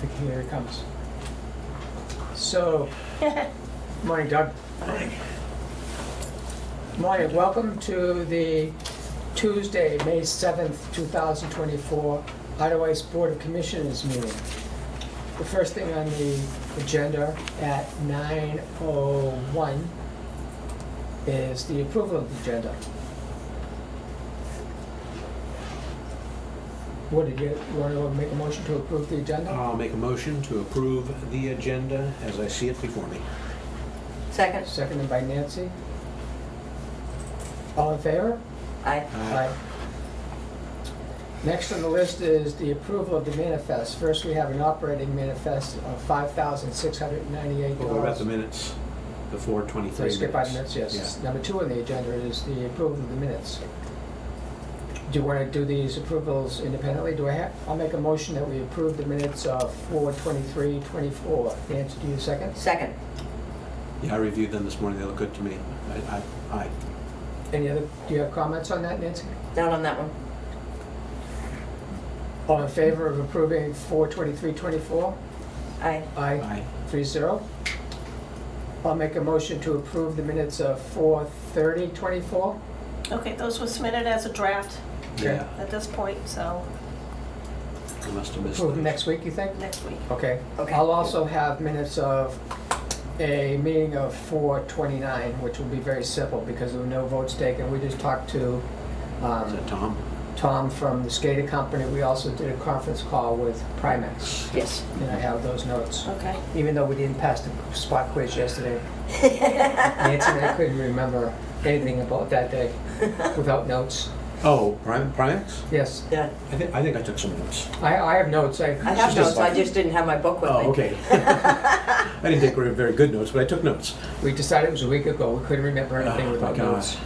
Here it comes. So, morning, Doug. Morning. Welcome to the Tuesday, May 7th, 2024 Ottawa Board of Commissioners meeting. The first thing on the agenda at 9:01 is the approval of the agenda. What did you want to make a motion to approve the agenda? I'll make a motion to approve the agenda as I see it before me. Second. Seconded by Nancy. All in favor? Aye. Aye. Next on the list is the approval of the manifest. First, we have an operating manifest of $5,698. What about the minutes? The 423 Let's skip by the minutes, yes. Yeah. Number 2 on the agenda is the approval of the minutes. Do you want to do these approvals independently? I'll make a motion that we approve the minutes of 4/23/24. Nancy, do you second? Second. Yeah, I reviewed them this morning. They look good to me. Aye. Any other, do you have comments on that, Nancy? Not on that one. All in favor of approving 4/23/24? Aye. Aye. 3-0. I'll make a motion to approve the minutes of 4/30/24. Okay, those were submitted as a draft Okay. Yeah, at this point, so I must have missed Approve them those. next week, you think? next week. Okay. Okay. I'll also have minutes of a meeting of 4/29, which will be very simple because there were no votes taken. We just talked to Is that Tom? Tom from the Skater Company. We also did a conference call with Primex, Yes. and I have those notes. Okay. Even though we didn't pass the spot quiz yesterday, Nancy and I couldn't remember anything about that day without notes. Oh, Primex? Yes, Yeah. I think I took some notes. I have notes. I have It's just notes, I like- just didn't have my book with me. Oh, okay. I didn't take very good notes, but I took notes. We decided it was a week ago. We couldn't remember anything Oh, without my notes. gosh.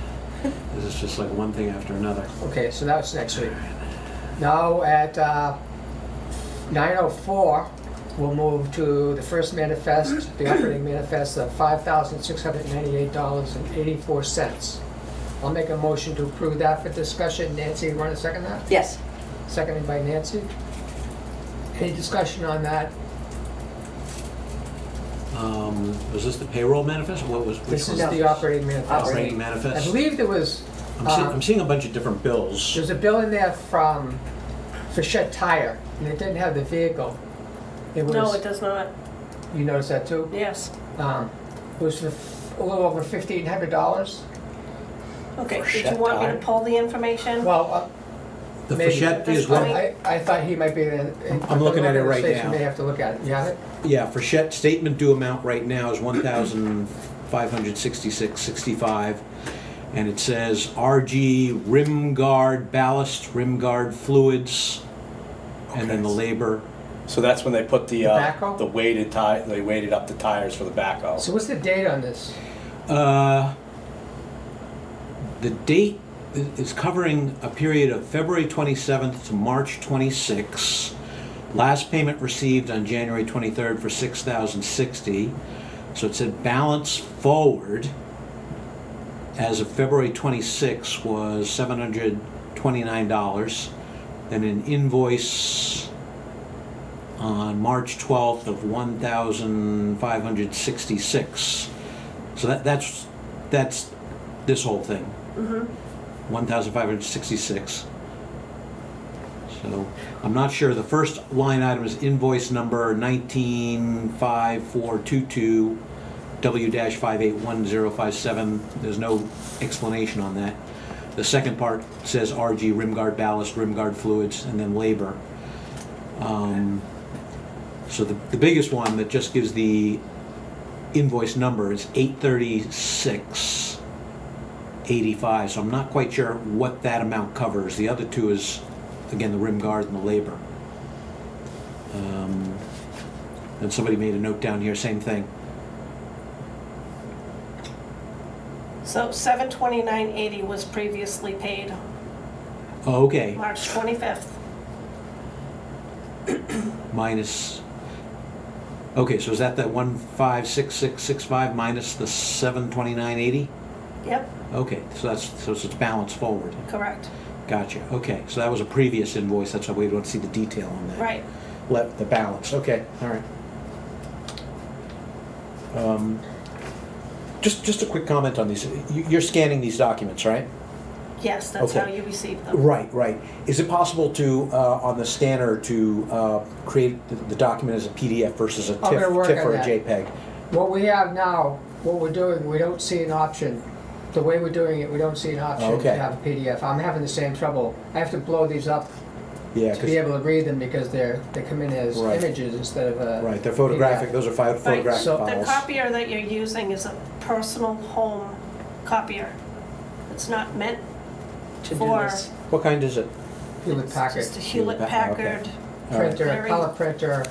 This is just like one thing after another. Okay, so that's next week. Now at 9:04, we'll move to the first manifest, the operating manifest of $5,698.84. I'll make a motion to approve that for discussion. Nancy, you want to second that? Yes. Seconded by Nancy. Any discussion on that? Was this the payroll manifest? What was? This which is one? the operating manifest. Operating I manifest? believe there was, I'm seeing a bunch of different bills. there's a bill in there for Shed Tire, and it didn't have the vehicle. It was, No, it does not. you noticed that too? Yes. It was for a little over $1,500. Okay, For did you Chet want me to Tire? pull the information? Well, The maybe. Frechette This is what? point- I thought he might be in. I'm looking at it right You now. may have to look at it. You have it? Yeah, Frechette statement due amount right now is $1,566.65, and it says RG rim guard ballast, rim guard fluids, and then the labor. So that's when they put the backhoe? the weighted tire. They weighted up the tires for the backhoe. So what's the date on this? The date is covering a period of February 27th to March 26th. Last payment received on January 23rd for $6,060. So it said balance forward as of February 26th was $729. And an invoice on March 12th of $1,566. So that's this whole thing. 1,566. So I'm not sure. The first line item is invoice number 195422 W-581057. There's no explanation on that. The second part says RG rim guard ballast, rim guard fluids, and then labor. So the biggest one that just gives the invoice number is 836.85. So I'm not quite sure what that amount covers. The other two is, again, the rim guard and the labor. And somebody made a note down here, same thing. So $729.80 was previously paid Oh, okay, March 25th. minus, okay, so is that 156665 minus the 729.80? Yep, Okay, so it's balanced forward. correct. Gotcha, okay, so that was a previous invoice, that's why we don't see the detail on that. Right. the balance, okay, all right. Just a quick comment on these. You're scanning these documents, right? Yes, that's Okay. how you receive them. Right. Is it possible to, on the scanner, to create the document as a PDF versus a I'm gonna work TIFF on or a that. JPEG? What we have now, what we're doing, we don't see an option. The way we're doing it, we don't see an option Okay. to have a PDF. I'm having the same trouble. I have to blow these up Yeah, to be able to read them because they come in as Right. images instead of a. right, they're photographic, PDF. those are photographic so- The files. copier that you're using is a personal home copier. It's not meant To do for this. What kind is it? Hewlett Packard just a Hewlett Hewlett Packard, Packard All right. printer, Very- color printer.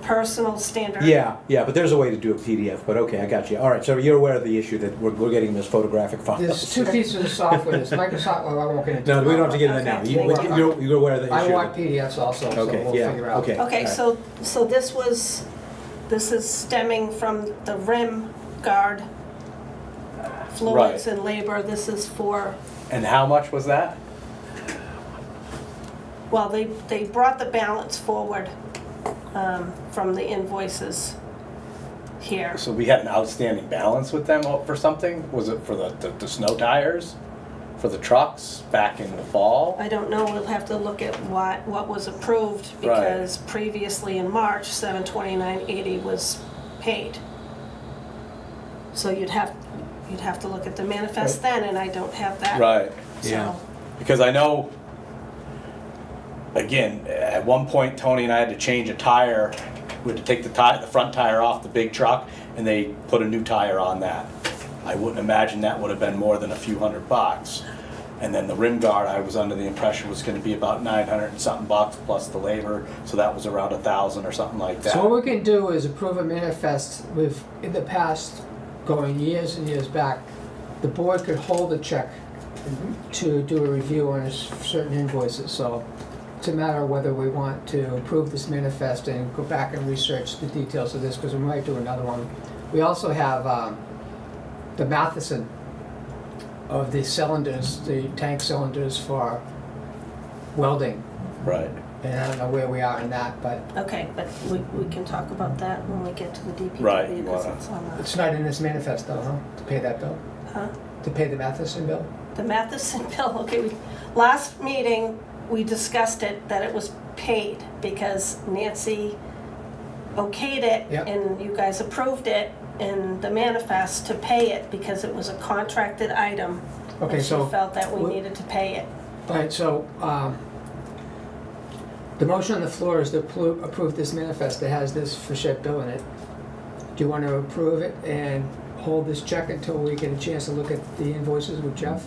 personal standard. Yeah, but there's a way to do a PDF, but okay, I got you. All right, so you're aware of the issue that we're getting them as photographic files? There's two pieces of software. There's Microsoft, well, I won't get into No, it. we don't have to get into that Okay. now. You're aware of the issue? I want PDFs also, so Okay, we'll yeah, figure out. okay. Okay, All so this is stemming from the rim guard fluids Right. and labor. This is for, And how much was that? well, they brought the balance forward from the invoices here. So we had an outstanding balance with them for something? Was it for the snow tires? For the trucks back in the fall? I don't know, we'll have to look at what was approved Right. because previously in March, 729.80 was paid. So you'd have to look at the manifest then, and I don't have that. Right. So- Yeah. Because I know, again, at one point Tony and I had to change a tire. We had to take the front tire off the big truck and they put a new tire on that. I wouldn't imagine that would have been more than a few $100. And then the rim guard, I was under the impression was gonna be about 900 and something bucks plus the labor, so that was around 1,000 or something like that. So what we can do is approve a manifest with, in the past, going years and years back, the board could hold a check to do a review on certain invoices, so it's a matter of whether we want to approve this manifest and go back and research the details of this, because we might do another one. We also have the Matheson of the cylinders, the tank cylinders for welding, Right. and I don't know where we are in that, but Okay, but we can talk about that when we get to the DPW. Right, you because wanna- it's on it's not in this manifest though, huh, to pay that bill? Huh? To pay the Matheson bill? The Matheson bill, okay, last meeting, we discussed it, that it was paid because Nancy okayed it Yep. and you guys approved it in the manifest to pay it because it was a contracted item. Okay, And she so, felt that we wh- needed to pay it. alright, so, the motion on the floor is to approve this manifest that has this Frechette bill in it. Do you want to approve it and hold this check until we get a chance to look at the invoices with Jeff?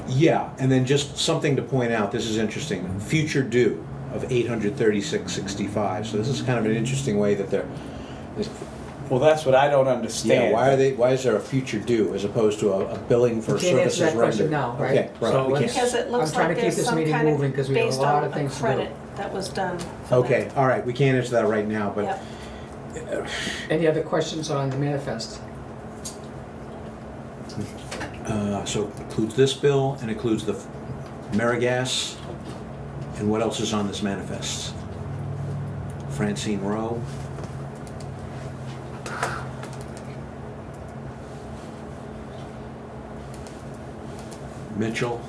Yeah, and then just something to point out, this is interesting, future due of $836.65. So this is kind of an interesting way that they're, Well, that's what I don't understand. yeah, why is there a future due as opposed to a billing for We can't answer services that question rendered? now, right? Okay, So right, we let's- can't. Because it looks I'm trying like to keep there's this some meeting kind moving 'cause of, we have a based lot on of a things to do. credit that was done. for Okay, all right, we can't answer that right now, that. but Yep. Any other questions on the manifest? so it includes this bill and includes the AmeriGas, and what else is on this manifest? Francine Rowe. Mitchell.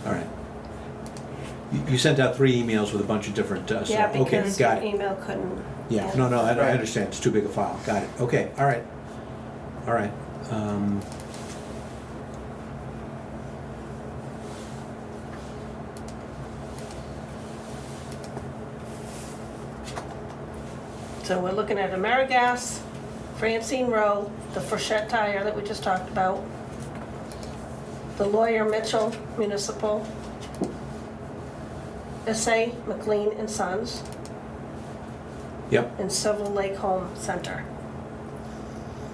All right. You sent out 3 emails with a bunch of different, so, Yeah, okay, because got your it. email couldn't. Yeah, no, I understand, it's too big a file, got it, okay, all right. All right. So we're looking at AmeriGas, Francine Rowe, the Frechette tire that we just talked about, the lawyer Mitchell Municipal, S.A. McLean and Sons, Yep, and Silver Lake Home Center.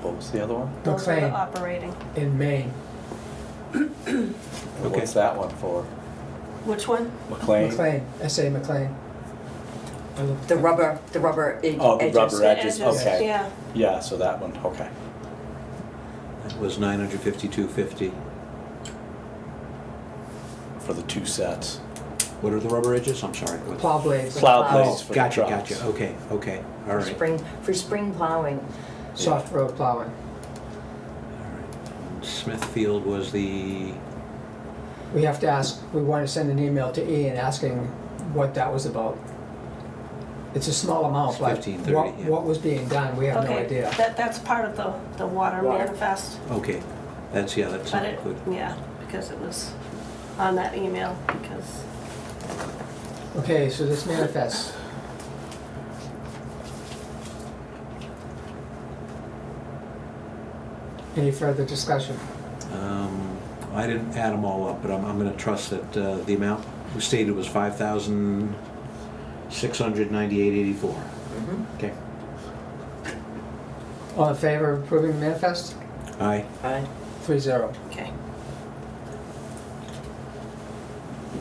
What was the other one? Those are the McLean. operating. In Maine. And Okay. What's that one for? Which one? McLean? McLean, S.A. McLean. I looked- The rubber edges. Oh, the rubber edges, Edges, okay. Yeah, Yeah, so that one, okay. that was $952.50. for the 2 sets. What are the rubber edges? I'm sorry. What- Plow blades, Plow Plows. blades for the Gotcha, trucks. gotcha. Okay, okay. All right. For spring plowing. soft road plowing. All right. Smithfield was the, We have to ask, we want to send an email to Ian asking what that was about. It's a small amount, but 1530, yeah. what was being done, we have no Okay, idea. that's part of the water Water. manifest, okay. That's, yeah, that's but not it, good. yeah, because it was on that email, because, Okay, so this manifest. Any further discussion? I didn't add them all up, but I'm gonna trust that the amount stated was $5,698.84. Okay. All in favor of approving the manifest? Aye. Aye. 3-0. okay.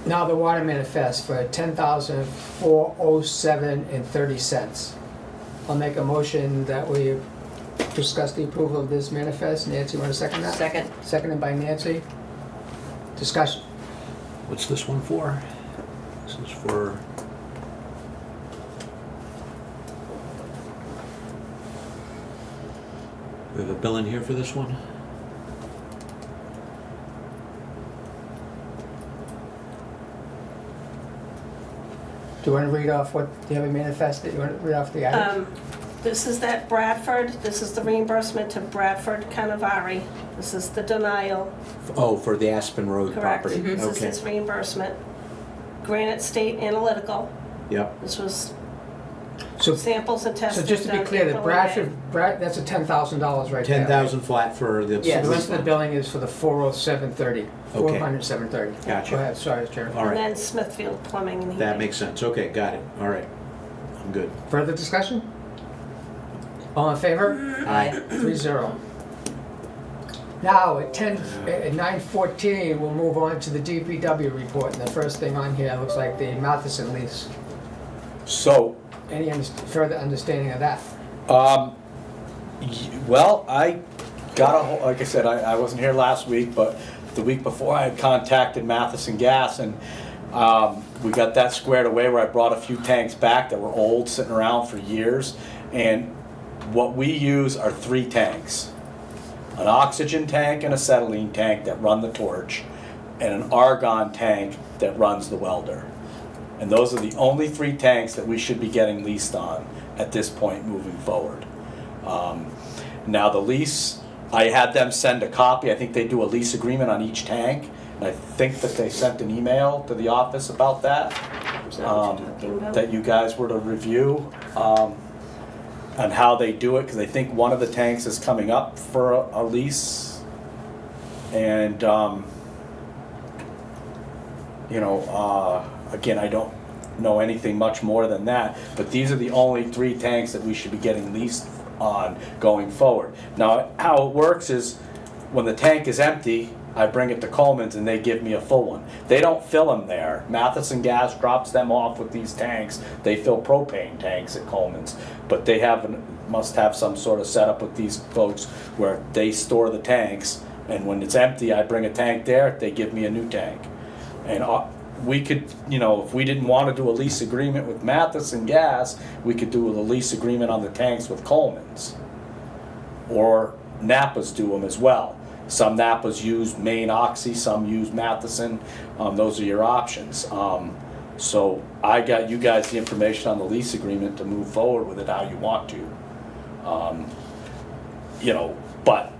Now the water manifest for $10,407.30. I'll make a motion that we discuss the approval of this manifest. Nancy, want to second that? Second. Seconded by Nancy. Discussion. What's this one for? This is for, we have a bill in here for this one? Do you want to read off what, do you have a manifest that you want to read off the items? This is that Bradford, this is the reimbursement to Bradford Canavari. This is the denial, Oh, for the Aspen Road correct? property? This is Okay. his reimbursement. Granite State Analytical, Yep, this was So, samples and tests. so just to be done clear, the April and May. that's a $10,000 right there. 10,000 flat for the. Yes. The rest of the billing is for the 407.30, Okay. 407.30. Gotcha. Go ahead, sorry, Chairman. All right. And then Smithfield Plumbing and Heating. That makes sense. Okay, got it. All right. I'm good. Further discussion? All in favor? Aye. 3-0. Now, at 9:14, we'll move on to the DPW report, and the first thing on here looks like the Matheson lease. So, Any further understanding of that? well, I got like I said, I wasn't here last week, but the week before I had contacted Madison Gas, and we got that squared away where I brought a few tanks back that were old, sitting around for years. And what we use are 3 tanks. An oxygen tank and a acetylene tank that run the torch, and an argon tank that runs the welder. And those are the only 3 tanks that we should be getting leased on at this point moving forward. Now the lease, I had them send a copy. I think they do a lease agreement on each tank. And I think that they sent an email to the office about that, Is that what you're talking about? that you guys were to review on how they do it, because I think one of the tanks is coming up for a lease. And, again, I don't know anything much more than that, but these are the only 3 tanks that we should be getting leased on going forward. Now, how it works is, when the tank is empty, I bring it to Coleman's and they give me a full one. They don't fill them there. Matheson Gas drops them off with these tanks. They fill propane tanks at Coleman's, but they must have some sort of setup with these folks where they store the tanks, and when it's empty, I bring a tank there, they give me a new tank. And we could, if we didn't want to do a lease agreement with Matheson Gas, we could do a lease agreement on the tanks with Coleman's. Or Napa's do them as well. Some Napa's use Maine Oxy, some use Matheson. Those are your options. So I got you guys the information on the lease agreement to move forward with it how you want to. But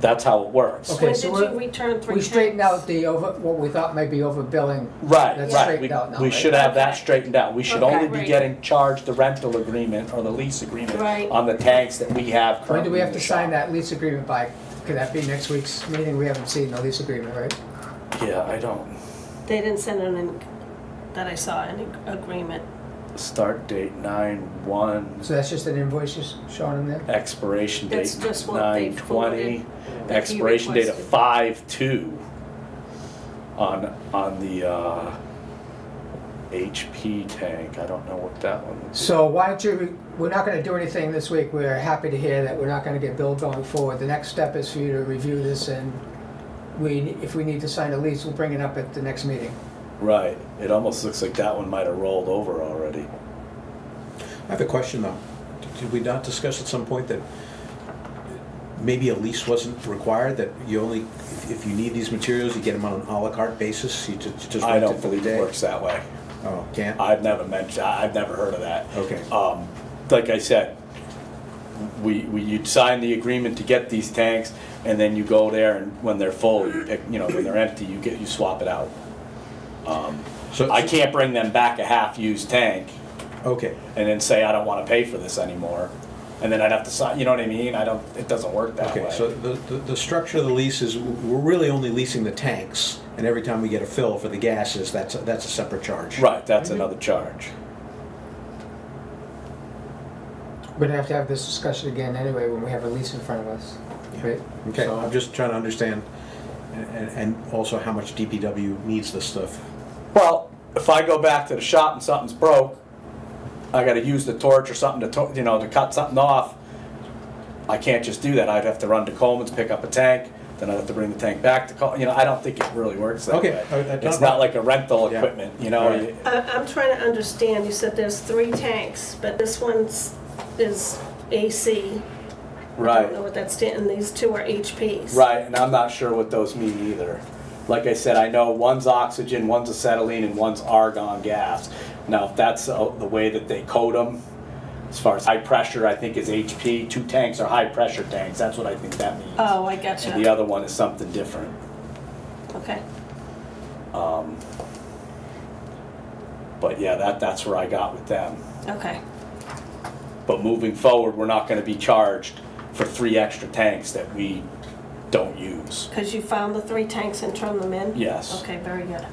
that's how it works. Okay, When so did you return 3 we straightened tanks? out what we thought might be overbilling. Right, That's right. straightened out now, We right? should have that Okay. straightened out. We should Okay, only be great. getting charged the rental agreement or the lease agreement Right. on the tanks that we have currently. When do we have in to the sign shop. that lease agreement by? Could that be next week's meeting? We haven't seen the lease agreement, right? Yeah, I don't. They didn't send that I saw, an agreement. Start date 9/1, So that's just an invoice just showing in there? expiration date That's just what they 9/20, forwarded, that he expiration date of requested. 5/2 on the HP tank. I don't know what that one is. So why don't we're not gonna do anything this week. We're happy to hear that we're not gonna get billed going forward. The next step is for you to review this and if we need to sign a lease, we'll bring it up at the next meeting. Right. It almost looks like that one might have rolled over already. I have a question though. Did we not discuss at some point that maybe a lease wasn't required, that you only, if you need these materials, you get them on an à la carte basis, you just I rent don't it for the believe it day? works that way. Oh, can't? I've never heard of that. Okay. Like I said, you'd sign the agreement to get these tanks, and then you go there, and when they're full, you pick, when they're empty, you swap it out. So I can't bring them back a half-used tank Okay. and then say I don't want to pay for this anymore, and then I'd have to sign. You know what I mean? It doesn't work that way. Okay, so the structure of the lease is, we're really only leasing the tanks, and every time we get a fill for the gases, that's a separate charge. Right, that's another charge. We're gonna have to have this discussion again anyway when we have a lease in front of us, right? Okay, So- I'm just trying to understand, and also how much DPW needs this stuff. Well, if I go back to the shop and something's broke, I got to use the torch or something to cut something off. I can't just do that. I'd have to run to Coleman's, pick up a tank, then I'd have to bring the tank back to Coleman. I don't think it really works that Okay, way. It's not like a rental Yeah. equipment, Right. I'm trying to understand, you said there's 3 tanks, but this one's is AC. I Right. don't know what that's, and these 2 are HPs. Right, and I'm not sure what those mean either. Like I said, I know one's oxygen, one's acetylene, and one's argon gas. Now, if that's the way that they code them, as far as high pressure, I think is HP. 2 tanks are high pressure tanks. That's what I think that means. Oh, I And the gotcha. other one is something different. Okay. But yeah, that's where I got with them. Okay. But moving forward, we're not gonna be charged for 3 extra tanks that we don't use. Because you found the 3 tanks and turned them in? Yes. Okay, very good.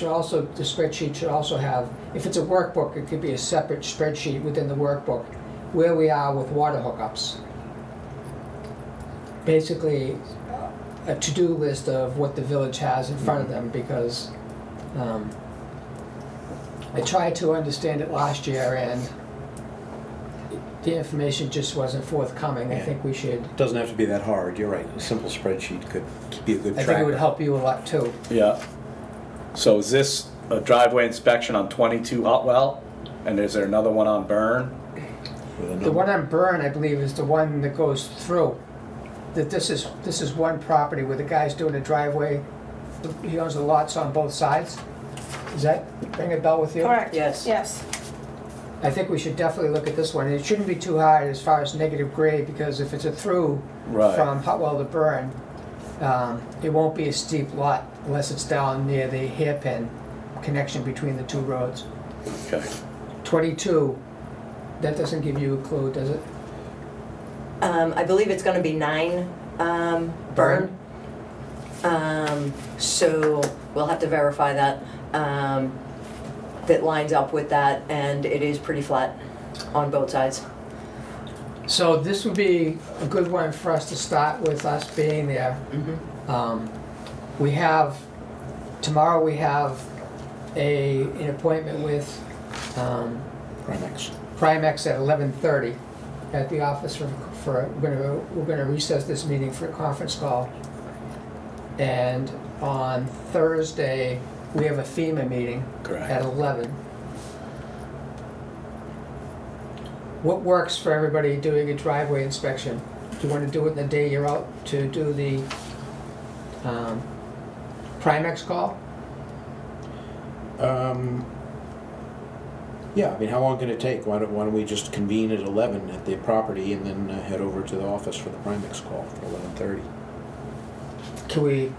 Should also, the spreadsheet should also have, if it's a workbook, it could be a separate spreadsheet within the workbook, where we are with water hookups. Basically, a to-do list of what the village has in front of them, because I tried to understand it last year and the information just wasn't forthcoming. I Yeah. think we should, It doesn't have to be that hard, you're right. A simple spreadsheet could be a good I tracker. think it would help you a lot too. Yeah. So is this a driveway inspection on 22 Hotwell? And is there another one on Burn? With a The number. one on Burn, I believe, is the one that goes through. That this is one property where the guy's doing a driveway. He owns the lots on both sides. Does that ring a bell with you? Correct. Yes. Yes. I think we should definitely look at this one. It shouldn't be too high as far as negative grade, because if it's a through Right. from Hotwell to Burn, it won't be a steep lot unless it's down near the hairpin connection between the 2 roads. Okay. 22, that doesn't give you a clue, does it? I believe it's gonna be 9, burn. So we'll have to verify that, that lines up with that, and it is pretty flat on both sides. So this would be a good one for us to start with, us being there. We have, tomorrow we have an appointment with Primex. Primex at 11:30 at the office we're gonna recess this meeting for a conference call. And on Thursday, we have a FEMA meeting Correct. at 11. What works for everybody doing a driveway inspection? Do you want to do it the day you're out to do the Primex call? Yeah, I mean, how long can it take? Why don't we just convene at 11 at the property and then head over to the office for the Primex call for 11:30? Can we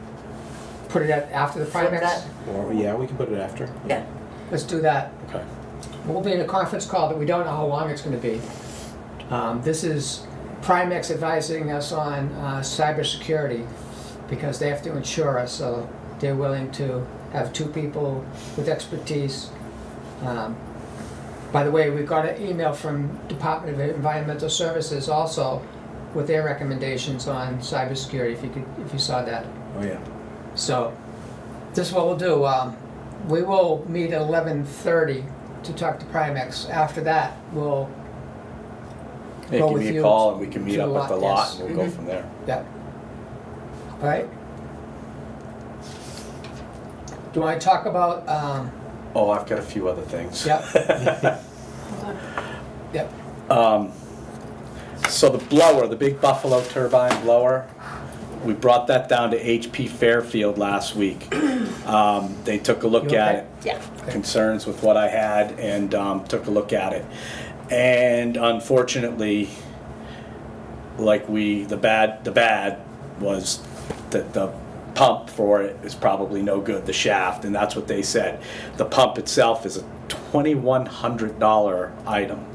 put it after the Flip Primex? that? Or, yeah, we can put it after. Yeah. Let's do that. Okay. We'll be in a conference call that we don't know how long it's gonna be. This is Primex advising us on cybersecurity, because they have to insure us, so they're willing to have 2 people with expertise. By the way, we got an email from Department of Environmental Services also with their recommendations on cybersecurity, if you saw that. Oh, yeah. So, this is what we'll do. We will meet at 11:30 to talk to Primex. After that, we'll Hey, go give with me you a call and we can meet to up the at the lot, lot yes. and we'll go Mhm. from there. yeah. All right? Do I talk about, Oh, I've got a few other things. yep, Hold on. yep. So the blower, the big Buffalo turbine blower, we brought that down to HP Fairfield last week. They took a look You at okay? it. Yeah. Concerns with what I had and took a look at it. And unfortunately, like the bad was that the pump for it is probably no good, the shaft, and that's what they said. The pump itself is a $2,100 item.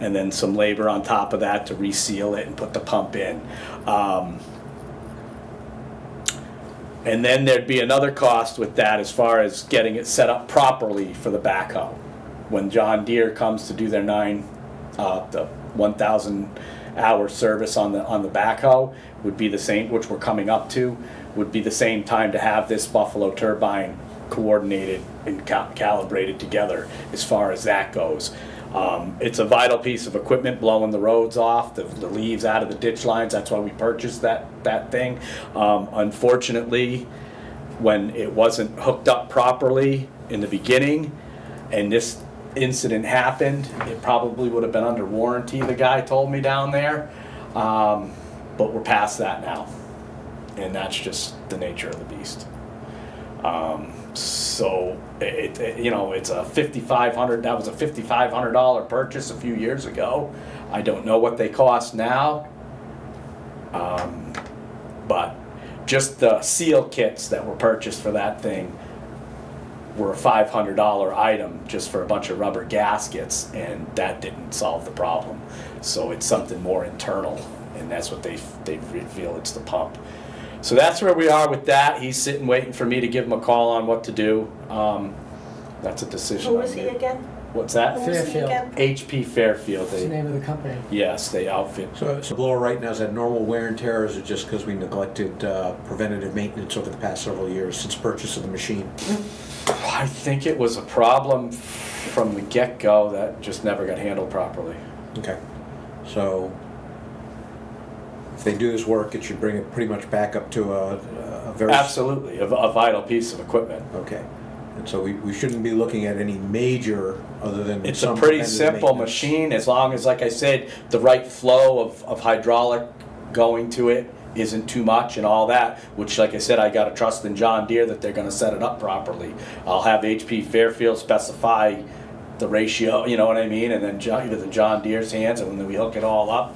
And then some labor on top of that to reseal it and put the pump in. And then there'd be another cost with that as far as getting it set up properly for the backhoe. When John Deere comes to do their the 1,000 hour service on the backhoe, would be the same, which we're coming up to, would be the same time to have this Buffalo turbine coordinated and calibrated together as far as that goes. It's a vital piece of equipment, blowing the roads off, the leaves out of the ditch lines. That's why we purchased that thing. Unfortunately, when it wasn't hooked up properly in the beginning and this incident happened, it probably would have been under warranty, the guy told me down there. But we're past that now. And that's just the nature of the beast. So it's a $5,500. That was a $5,500 purchase a few years ago. I don't know what they cost now, but just the seal kits that were purchased for that thing were a $500 item just for a bunch of rubber gaskets, and that didn't solve the problem. So it's something more internal, and that's what they feel it's the pump. So that's where we are with that. He's sitting waiting for me to give him a call on what to do. That's a decision. Who I was he made. again? What's that? Who was he Fairfield. again? HP Fairfield. What's the name of the company? Yes, they outfit. So blower right now, is that normal wear and tear, or is it just because we neglected preventative maintenance over the past several years since purchase of the machine? I think it was a problem from the get-go that just never got handled properly. Okay. So if they do this work, it should bring it pretty much back up to a very... Absolutely, a vital piece of equipment. Okay. And so we shouldn't be looking at any major, other than It's a some pretty preventative simple maintenance. machine, as long as, like I said, the right flow of hydraulic going to it isn't too much and all that, which, like I said, I gotta trust in John Deere that they're gonna set it up properly. I'll have HP Fairfield specify the ratio, you know what I mean, and then either the John Deere's hands, and when we hook it all up,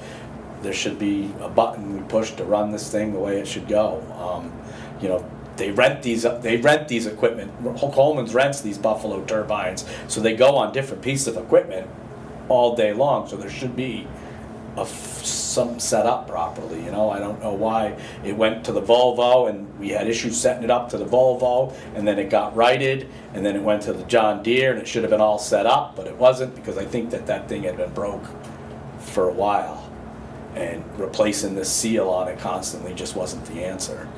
there should be a button we push to run this thing the way it should go. They rent these equipment. Coleman's rents these Buffalo turbines, so they go on different pieces of equipment all day long. So there should be some set up properly. I don't know why it went to the Volvo, and we had issues setting it up to the Volvo, and then it got righted, and then it went to the John Deere, and it should have been all set up, but it wasn't, because I think that thing had been broke for a while, and replacing the seal on it constantly just wasn't the answer.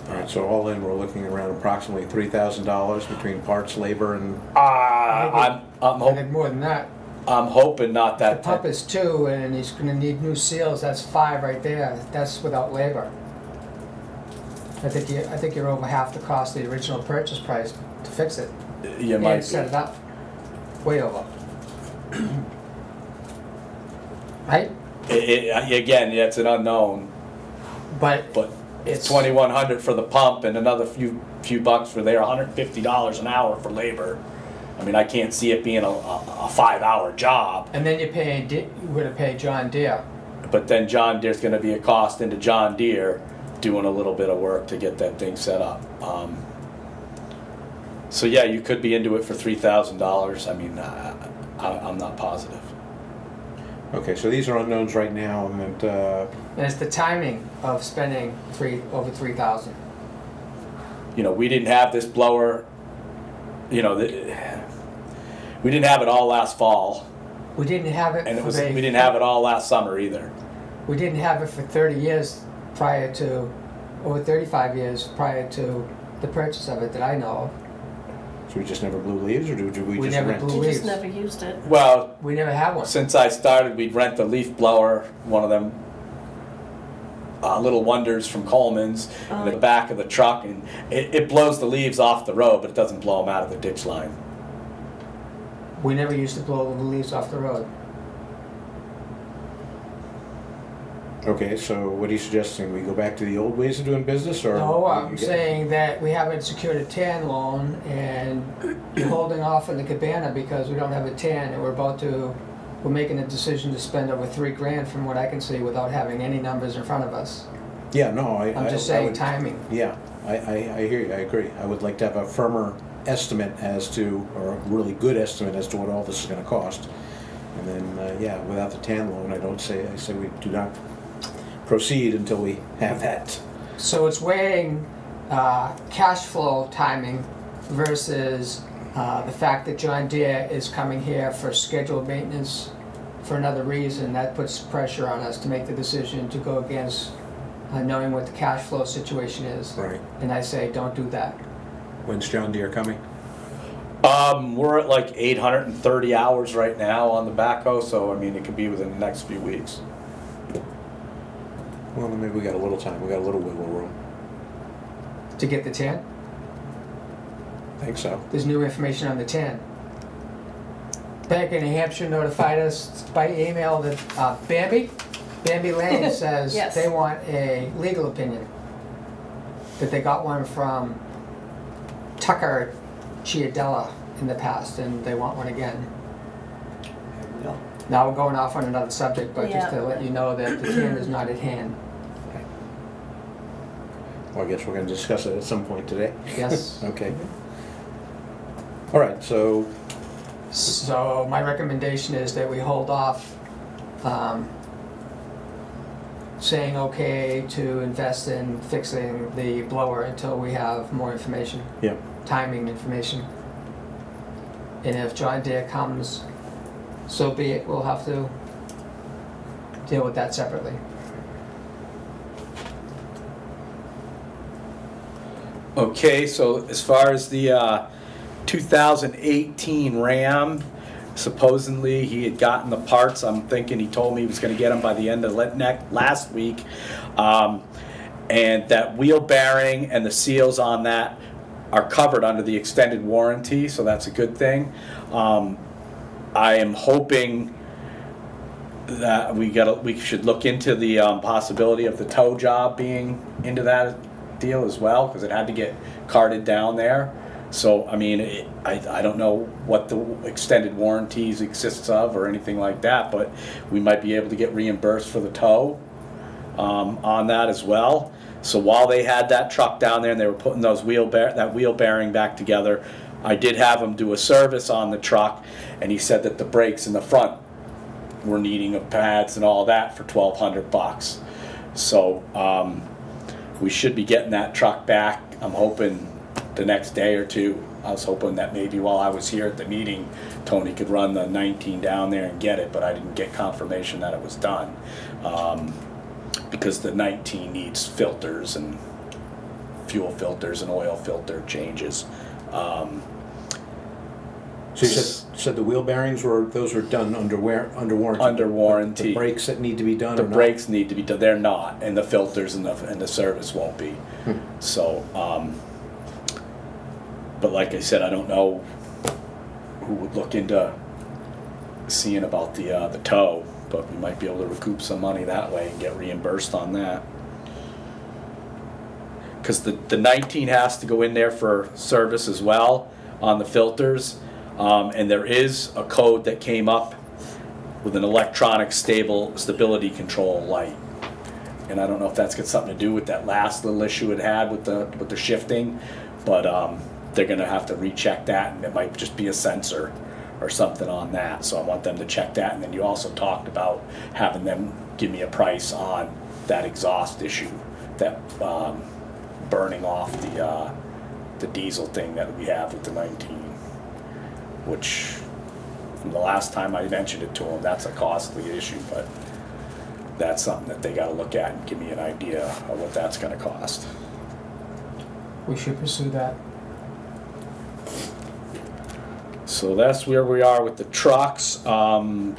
All right, so all in, we're looking around approximately $3,000 between parts, labor, and... I'm I had more than that. hoping not The that. pump is 2, and he's gonna need new seals, that's 5 right there, that's without labor. I think you're over half the cost of the original purchase price to fix it, You might and set it up, way over. Right? Again, yeah, it's an unknown, But but it's it's, $2,100 for the pump and another few bucks for their $150 an hour for labor. I mean, I can't see it being a 5-hour job, and then you're gonna pay John Deere. but then John Deere's gonna be a cost into John Deere doing a little bit of work to get that thing set up. So yeah, you could be into it for $3,000. I mean, I'm not positive. Okay, so these are unknowns right now, and And it's the timing of spending over 3,000. You know, we didn't have this blower, you know, we didn't have it all last fall, We didn't have it and for we didn't have it all last summer either. We didn't have it for 30 years prior to, or 35 years prior to the purchase of it that I know of. so we just never blew leaves, or do we We just never rent? blew You leaves. just never used it. Well, We never had one. since I started, we'd rent the leaf blower, one of them little wonders from Coleman's, in the back of the truck, and it blows the leaves off the road, but it doesn't blow them out of the ditch line. We never used to blow the leaves off the road. Okay, so what are you suggesting? We go back to the old ways of doing business, or? No, I'm saying that we haven't secured a TAN loan and you're holding off on the cabana because we don't have a TAN and we're making a decision to spend over $3,000 from what I can see without having any numbers in front of us. Yeah, no, I'm just I saying would- timing. Yeah, I hear you, I agree. I would like to have a firmer estimate as to, or a really good estimate as to what all this is gonna cost. And then, yeah, without the TAN loan, I say we do not proceed until we have that. So it's weighing cash flow timing versus the fact that John Deere is coming here for scheduled maintenance for another reason. That puts pressure on us to make the decision to go against knowing what the cash flow situation is. Right. And I say, don't do that. When's John Deere coming? We're at like 830 hours right now on the backhoe, so I mean, it could be within the next few weeks. Well, then maybe we got a little time, we got a little wiggle room. To get the TAN, I think so. there's new information on the TAN. Bank of New Hampshire notified us by email that Bambi Lane says Yes. they want a legal opinion. That they got one from Tucker Chiadella in the past and they want one again. Now we're going off on another subject, but just to Yeah. let you know that the TAN is not at hand. Well, I guess we're gonna discuss it at some point today. Yes. Okay. All right, so, So my recommendation is that we hold off saying okay to invest in fixing the blower until we have more information, yeah, timing information. And if John Deere comes, so be it, we'll have to deal with that separately. Okay, so as far as the 2018 Ram, supposedly he had gotten the parts. I'm thinking he told me he was going to get them by the end of last week. And that wheel bearing and the seals on that are covered under the extended warranty, so that's a good thing. I am hoping that we should look into the possibility of the tow job being into that deal as well, because it had to get carted down there. So I mean, I don't know what the extended warranties exists of or anything like that, but we might be able to get reimbursed for the tow on that as well. So while they had that truck down there and they were putting those wheel bearing back together, I did have him do a service on the truck, and he said that the brakes in the front were needing of pads and all that for $1,200. So we should be getting that truck back, I'm hoping, the next day or two. I was hoping that maybe while I was here at the meeting, Tony could run the 19 down there and get it, but I didn't get confirmation that it was done. Because the 19 needs filters and fuel filters and oil filter changes. so you said the wheel bearings were done under warranty? Under warranty. The brakes that need to be done The or not? brakes need to be done, they're not, and the filters and the service won't be. So, but like I said, I don't know who would look into seeing about the tow, but we might be able to recoup some money that way and get reimbursed on that. Because the 19 has to go in there for service as well on the filters, and there is a code that came up with an electronic stability control light. and I don't know if that's got something to do with that last little issue it had with the shifting, but they're gonna have to recheck that, and it might just be a sensor or something on that. So I want them to check that, and then you also talked about having them give me a price on that exhaust issue, that burning off the diesel thing that we have with the 19, which from the last time I mentioned it to them, that's a costly issue, but that's something that they gotta look at and give me an idea of what that's gonna cost. We should pursue that. So that's where we are with the trucks. With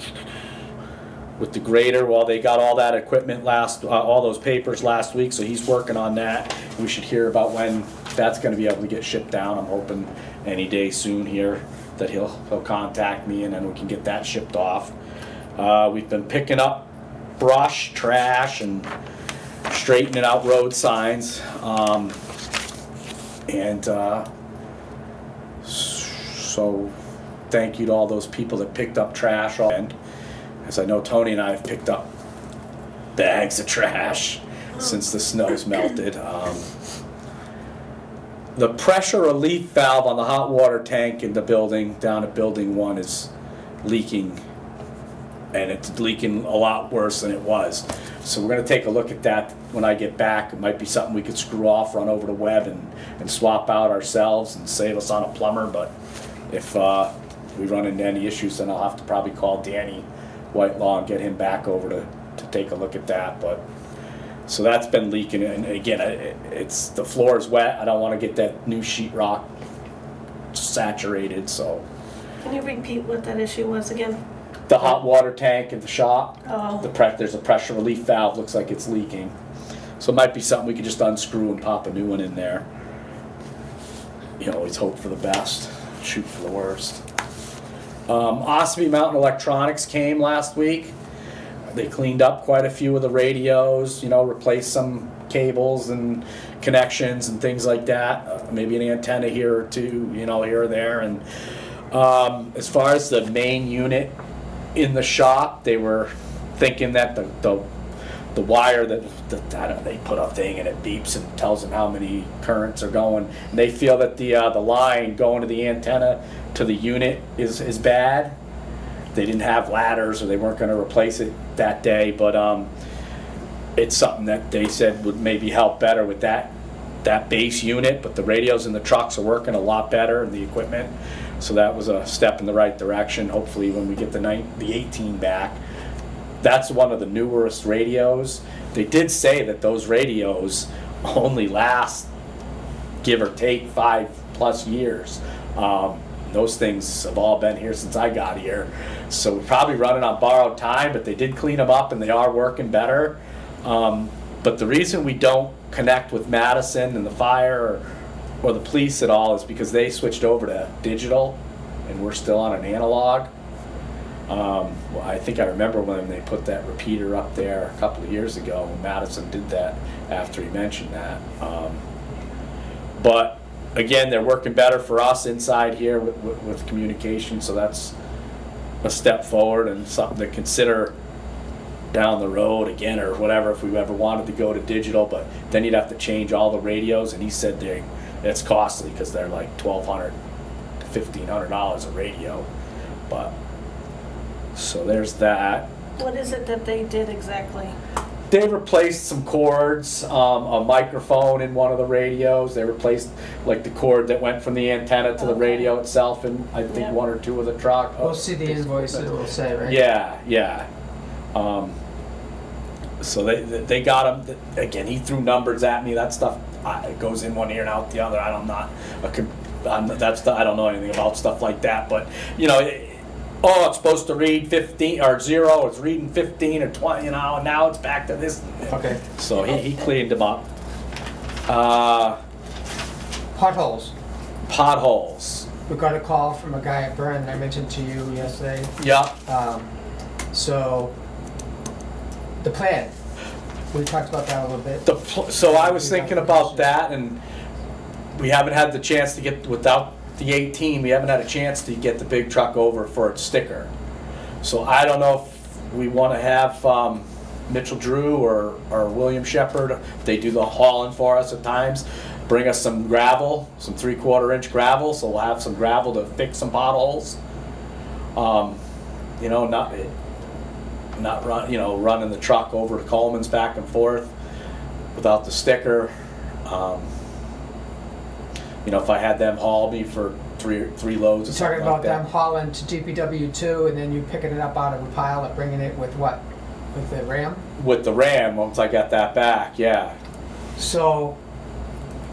the grader, well, they got all that equipment all those papers last week, so he's working on that. We should hear about when that's gonna be able to get shipped down. I'm hoping any day soon here that he'll contact me, and then we can get that shipped off. We've been picking up brush, trash, and straightening out road signs. So thank you to all those people that picked up trash. And as I know, Tony and I have picked up bags of trash since the snow's melted. The pressure relief valve on the hot water tank in the building, down at building 1, is leaking, and it's leaking a lot worse than it was. So we're gonna take a look at that when I get back. It might be something we could screw off, run over to Webb and swap out ourselves and save us on a plumber, but if we run into any issues, then I'll have to probably call Danny Whitelaw and get him back over to take a look at that. But so that's been leaking, and again, it's the floor is wet. I don't want to get that new sheetrock saturated, so. Can you repeat what that issue was again? The hot water tank at the shop, Oh. there's a pressure relief valve, looks like it's leaking. So it might be something we could just unscrew and pop a new one in there. You always hope for the best, shoot for the worst. Ossipee Mountain Electronics came last week. They cleaned up quite a few of the radios, replaced some cables and connections and things like that. Maybe an antenna here or two, here or there. And as far as the main unit in the shop, they were thinking that the wire that I don't know, they put a thing and it beeps and tells them how many currents are going. And they feel that the line going to the antenna to the unit is bad. They didn't have ladders, or they weren't going to replace it that day, but it's something that they said would maybe help better with that base unit. But the radios in the trucks are working a lot better, and the equipment, so that was a step in the right direction. Hopefully when we get the 18 back, that's one of the newest radios. They did say that those radios only last, give or take, 5+ years. Those things have all been here since I got here. So we're probably running on borrowed time, but they did clean them up and they are working better. But the reason we don't connect with Madison and the fire or the police at all is because they switched over to digital and we're still on an analog. Well, I think I remember when they put that repeater up there a couple of years ago, when Madison did that after he mentioned that. But again, they're working better for us inside here with communication, so that's a step forward and something to consider down the road again, or whatever, if we ever wanted to go to digital. But then you'd have to change all the radios, and he said it's costly because they're like $1,200 to $1,500 a radio. But so there's that. What is it that they did exactly? They replaced some cords, a microphone in one of the radios. They replaced like the cord that went from the antenna to the radio itself, and I think Yeah. one or two of the truck. We'll see the invoice, it will say, right? Yeah. So they got him. Again, he threw numbers at me. That stuff it goes in one ear and out the other. I don't know anything about stuff like that. But it's supposed to read 15 or 0. It's reading 15 or 20, and now it's back to this. Okay. So he cleaned them up. Potholes. Potholes. We got a call from a guy at Burn that I mentioned to you yesterday. Yeah. So, the plan, we talked about that a little bit. So I was thinking about that, and we haven't had the chance to get, without the 18, we haven't had a chance to get the big truck over for its sticker. So I don't know if we want to have Mitchell Drew or William Shepherd, they do the hauling for us at times. Bring us some gravel, some 3/4 inch gravel, so we'll have some gravel to fix some potholes. You know, not run, you know, running the truck over to Coleman's back and forth without the sticker. You know, if I had them haul me for three loads or You're something talking like about that. them hauling to DPW2 and then you picking it up out of a pile and bringing it with what? With the Ram? With the Ram, once I got that back, yeah. So,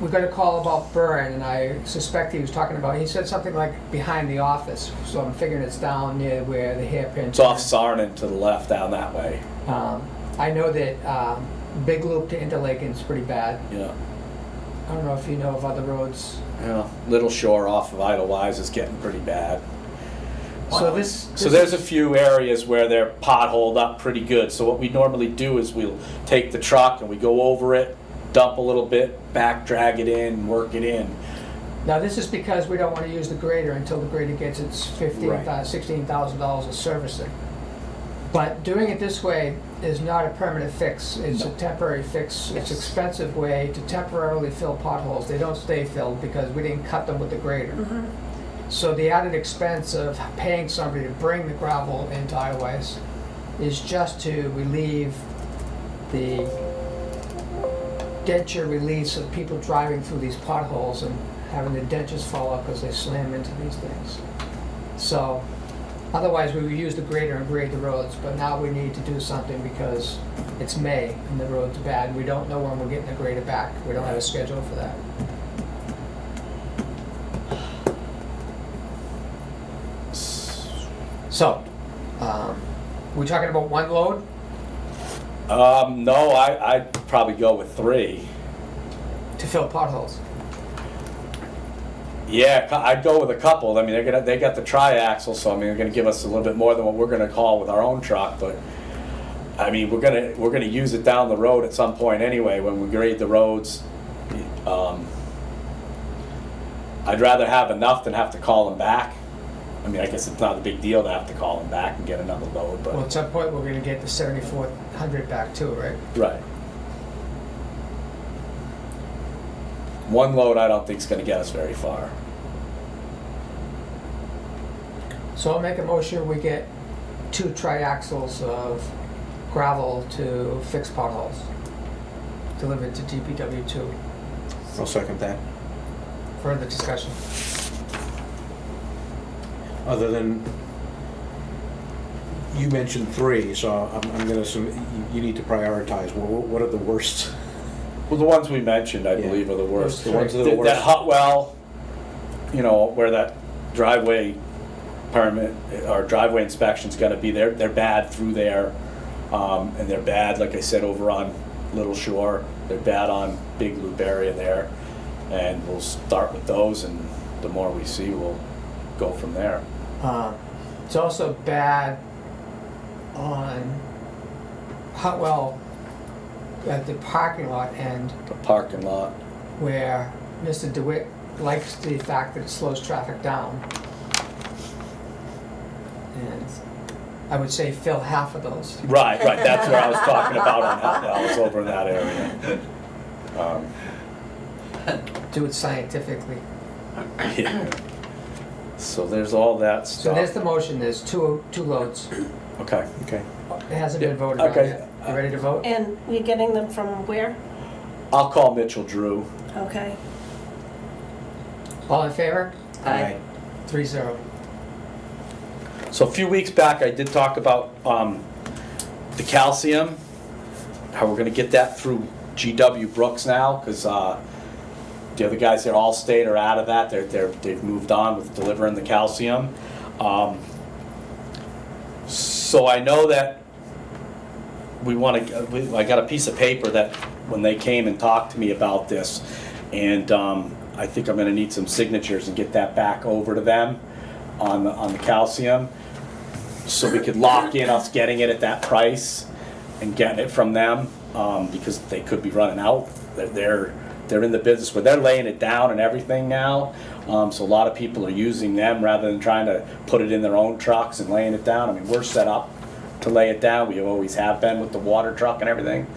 we got a call about Burn, and I suspect he was talking about, he said something like behind the office, so I'm figuring it's down near where the hairpin. It's off Sarnin to the left down that way. I know that Big Loop to Interlaken is pretty bad. Yeah. I don't know if you know of other roads. Yeah. Little Shore off of Idlewise is getting pretty bad. So this. So there's a few areas where they're potholed up pretty good. So what we normally do is we'll take the truck and we go over it, dump a little bit, back drag it in, work it in. Now this is because we don't want to use the grader until the grader gets its $16,000 of servicing. But doing it this way is not a permanent fix, it's a temporary fix. It's an expensive way to temporarily fill potholes. They don't stay filled because we didn't cut them with the grader. So the added expense of paying somebody to bring the gravel into Idlewise is just to relieve the denture release of people driving through these potholes and having the dentures fall out because they slam into these things. So otherwise we would use the grader and grade the roads, but now we need to do something because it's May and the road's bad. We don't know when we're getting the grader back. We don't have a schedule for that. So, we're talking about one load? No, I'd probably go with 3. To fill potholes. Yeah, I'd go with a couple. I mean, they got the tri-axle, so I mean, they're gonna give us a little bit more than what we're gonna haul with our own truck. But I mean, we're gonna use it down the road at some point anyway when we grade the roads. I'd rather have enough than have to call them back. I mean, I guess it's not a big deal to have to call them back and get another load, but Well, at some point, we're gonna get the 7,400 back too, right? right. One load, I don't think is gonna get us very far. So I'll make a motion, we get 2 triaxles of gravel to fix potholes, delivered to DPW2. I'll second that. Further discussion. Other than, you mentioned 3, so I'm gonna assume you need to prioritize. What are the worst? Well, the ones we mentioned, I Yeah. believe, are the worst. The ones that are the That worst. Hutwell, you know, where that driveway permit or driveway inspection's gonna be there, they're bad through there. And they're bad, like I said, over on Little Shore. They're bad on Big Loop area there. And we'll start with those, and the more we see, we'll go from there. It's also bad on Hutwell at the parking lot end The parking lot. where Mr. DeWitt likes the fact that it slows traffic down. And I would say fill half of those. Right, that's where I was talking about on Hutwell, I was over in that area. Do it scientifically. Yeah. So there's all that So there's stuff. the motion, there's two loads. Okay. Okay. It hasn't been voted on Okay. yet. You ready to vote? And we're getting them from where? I'll call Mitchell Drew. Okay. All in favor? Aye. 3-0. So a few weeks back, I did talk about the calcium, how we're gonna get that through GW Brooks now, because the other guys there, Allstate, are out of that. They've moved on with delivering the calcium. So I know that I got a piece of paper that when they came and talked to me about this, and I think I'm gonna need some signatures and get that back over to them on the calcium, so we could lock in us getting it at that price and getting it from them, because they could be running out. They're in the business where they're laying it down and everything now, so a lot of people are using them rather than trying to put it in their own trucks and laying it down. I mean, we're set up to lay it down. We always have been with the water truck and everything.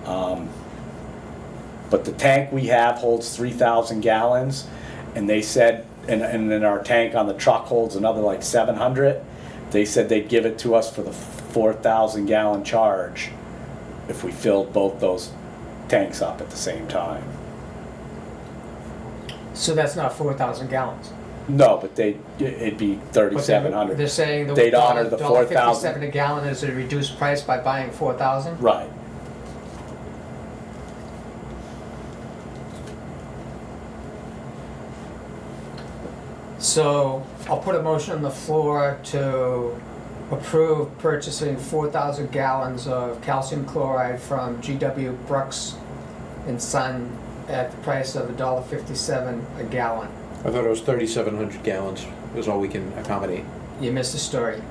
But the tank we have holds 3,000 gallons, and they said, and then our tank on the truck holds another like 700. They said they'd give it to us for the 4,000 gallon charge if we filled both those tanks up at the same time. So that's not 4,000 gallons. No, but it'd be But 3,700. They're saying the They'd honor the 4,000. $1.57 a gallon is a reduced price by buying 4,000? Right. So I'll put a motion on the floor to approve purchasing 4,000 gallons of calcium chloride from GW Brooks and Son at the price of $1.57 a gallon. I thought it was 3,700 gallons is all we can accommodate. You missed the story.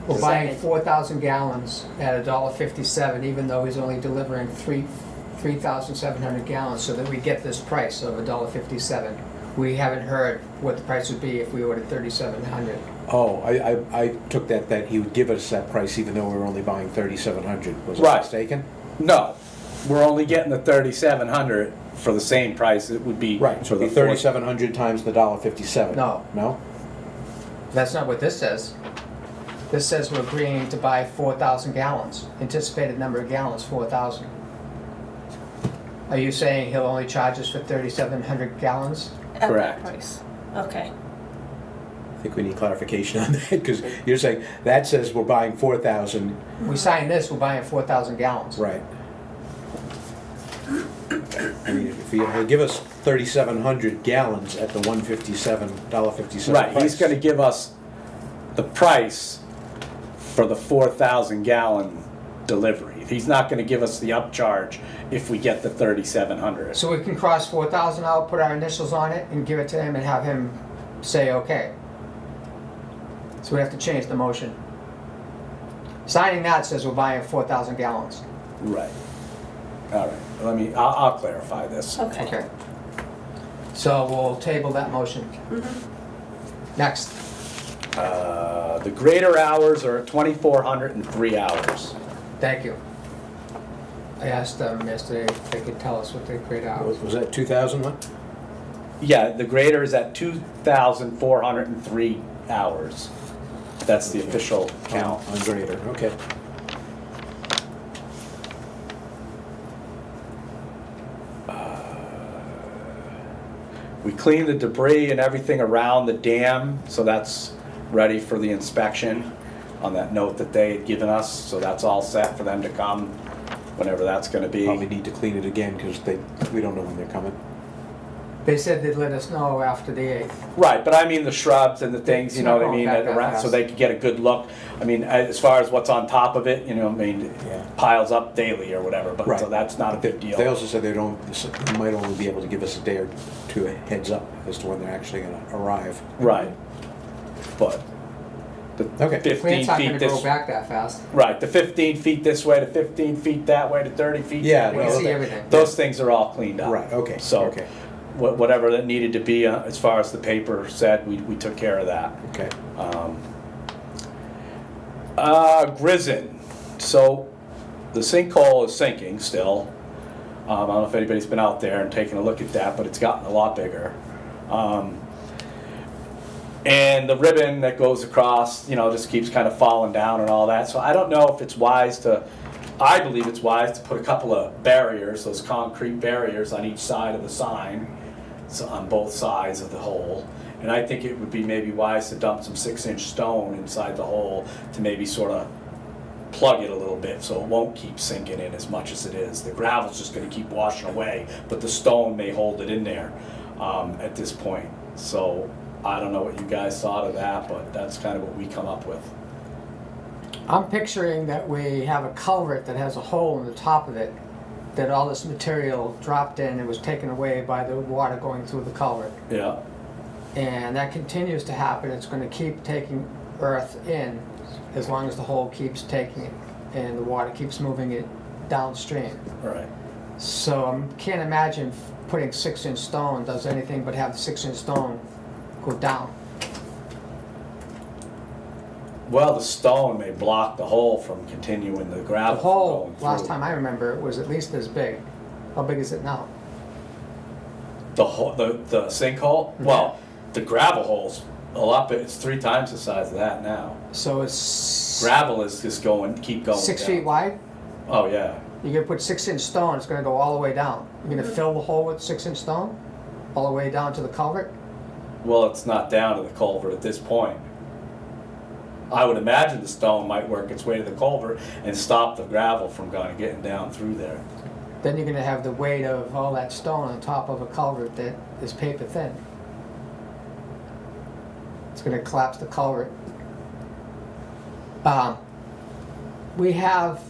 We're buying Second. 4,000 gallons at $1.57, even though he's only delivering 3,700 gallons, so that we get this price of $1.57. We haven't heard what the price would be if we ordered 3,700. Oh, I took that he would give us that price even though we were only buying 3,700. Was I Right. mistaken? No, we're only getting the 3,700 for the same price it would be. Right, so for it'd be 3,700 times the $1.57. No. No? That's not what this says. This says we're agreeing to buy 4,000 gallons, anticipated number of gallons, 4,000. Are you saying he'll only charge us for 3,700 gallons? At that Correct. price. Okay. I think we need clarification on that, because you're saying, that says we're buying 4,000, We sign this, we're buying 4,000 gallons. right. I mean, if he'll give us 3,700 gallons at the $1.57 Right, price. he's gonna give us the price for the 4,000 gallon delivery. He's not gonna give us the upcharge if we get the 3,700. So we can cross 4,000 out, put our initials on it, and give it to him and have him say okay. So we have to change the motion. Signing that says we're buying 4,000 gallons. Right. All right, I'll clarify this. Okay. Okay. So we'll table that motion. Next. The greater hours are 2,403 hours. Thank you. I asked them yesterday if they could tell us what the grade hours. Was that 2,000 one? Yeah, the greater is at 2,403 hours. That's the official count. On grader, okay. We cleaned the debris and everything around the dam, so that's ready for the inspection on that note that they had given us, so that's all set for them to come whenever that's gonna be. Probably need to clean it again, because we don't know when they're coming. They said they'd let us know after the 8th. Right, but I mean the shrubs and the things, you It's know not what I mean, going back that around, so fast. they could get a good look. I mean, as far as what's on top of it, you know, I mean, Yeah. piles up daily or whatever, but Right. so that's not a big deal. They also said they might only be able to give us a day or two heads up as to when they're actually gonna arrive. Right, but the Okay. 15 Plant's not feet gonna grow this, back that fast. right, the 15 feet this way, the 15 feet that way, the 30 feet Yeah, that We way. can no, see everything. Those things are all cleaned up. Right, okay, So, okay, whatever that needed to be, as far as the paper said, we took care of that. okay. Grizzin. So the sinkhole is sinking still. I don't know if anybody's been out there and taken a look at that, but it's gotten a lot bigger. And the ribbon that goes across, you know, just keeps kind of falling down and all that. So I don't know if it's wise to, I believe it's wise to put a couple of barriers, those concrete barriers on each side of the sign, so on both sides of the hole. And I think it would be maybe wise to dump some 6-inch stone inside the hole to maybe sort of plug it a little bit so it won't keep sinking in as much as it is. The gravel's just gonna keep washing away, but the stone may hold it in there at this point. So I don't know what you guys thought of that, but that's kind of what we come up with. I'm picturing that we have a culvert that has a hole in the top of it, that all this material dropped in and was taken away by the water going through the culvert. Yeah, And that continues to happen. It's going to keep taking earth in as long as the hole keeps taking it and the water keeps moving it downstream. right. So I can't imagine putting 6-inch stone does anything but have the 6-inch stone go down. Well, the stone may block the hole from continuing the The gravel from hole, going through. last time I remember, it was at least as big. How big is it now? The hole, the sinkhole? Well, the gravel hole's a lot, but it's 3 times the size of that now. So it's Gravel is just keep going 6 down. feet wide? Oh, yeah. You're gonna put 6-inch stone, it's gonna go all the way down. You're gonna fill the hole with 6-inch stone? All the way down to the culvert? Well, it's not down to the culvert at this point. I would imagine the stone might work its way to the culvert and stop the gravel from getting down through there. Then you're gonna have the weight of all that stone on top of a culvert that is paper thin. It's gonna collapse the culvert. We have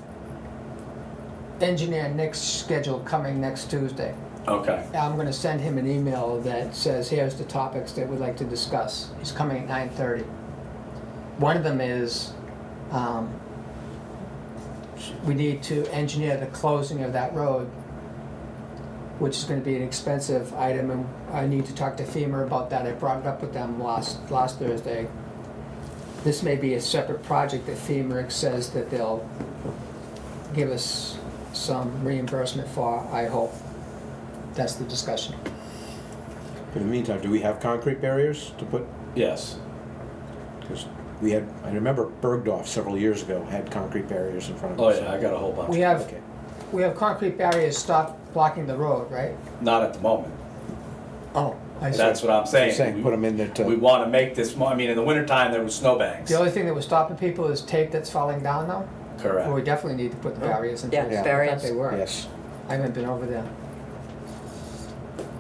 engineer Nick's schedule coming next Tuesday. Okay. I'm gonna send him an email that says, here's the topics that we'd like to discuss. He's coming at 9:30. One of them is, we need to engineer the closing of that road, which is gonna be an expensive item, and I need to talk to FEMA about that. I brought it up with them last Thursday. This may be a separate project that FEMA says that they'll give us some reimbursement for, I hope. That's the discussion. In the meantime, do we have concrete barriers to put? Yes. Because we had, I remember Bergdorf several years ago had concrete barriers in front of Oh, us. yeah, I got a whole bunch. We have, Okay. we have concrete barriers stop blocking the road, right? Not at the moment. Oh, I see. That's what I'm saying. Saying, put them in there We to, want to make this more, I mean, in the wintertime, there was snowbanks. The only thing that was stopping people is tape that's falling down now? Well, we Correct. definitely need to put the barriers in place. Yeah, I barriers. thought they were. yes, I haven't been over there.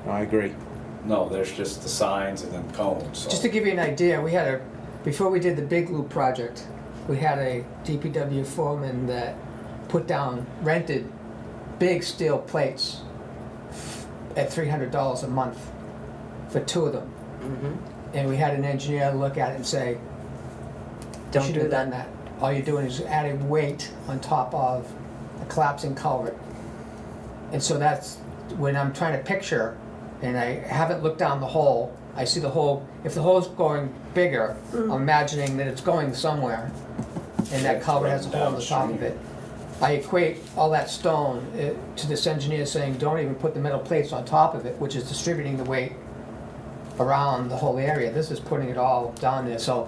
I agree. No, there's just the signs and then cones, so. Just to give you an idea, before we did the Big Loop project, we had a DPW foreman that rented big steel plates at $300 a month for 2 of them. And we had an engineer look at it and say, you Don't should do have done that. that. All you're doing is adding weight on top of a collapsing culvert. And so that's when I'm trying to picture, and I haven't looked down the hole, I see the hole, if the hole's going bigger, I'm imagining that it's going somewhere, and that culvert has a hole on the top of it. I equate all that stone to this engineer saying, don't even put the metal plates on top of it, which is distributing the weight around the whole area. This is putting it all down there. So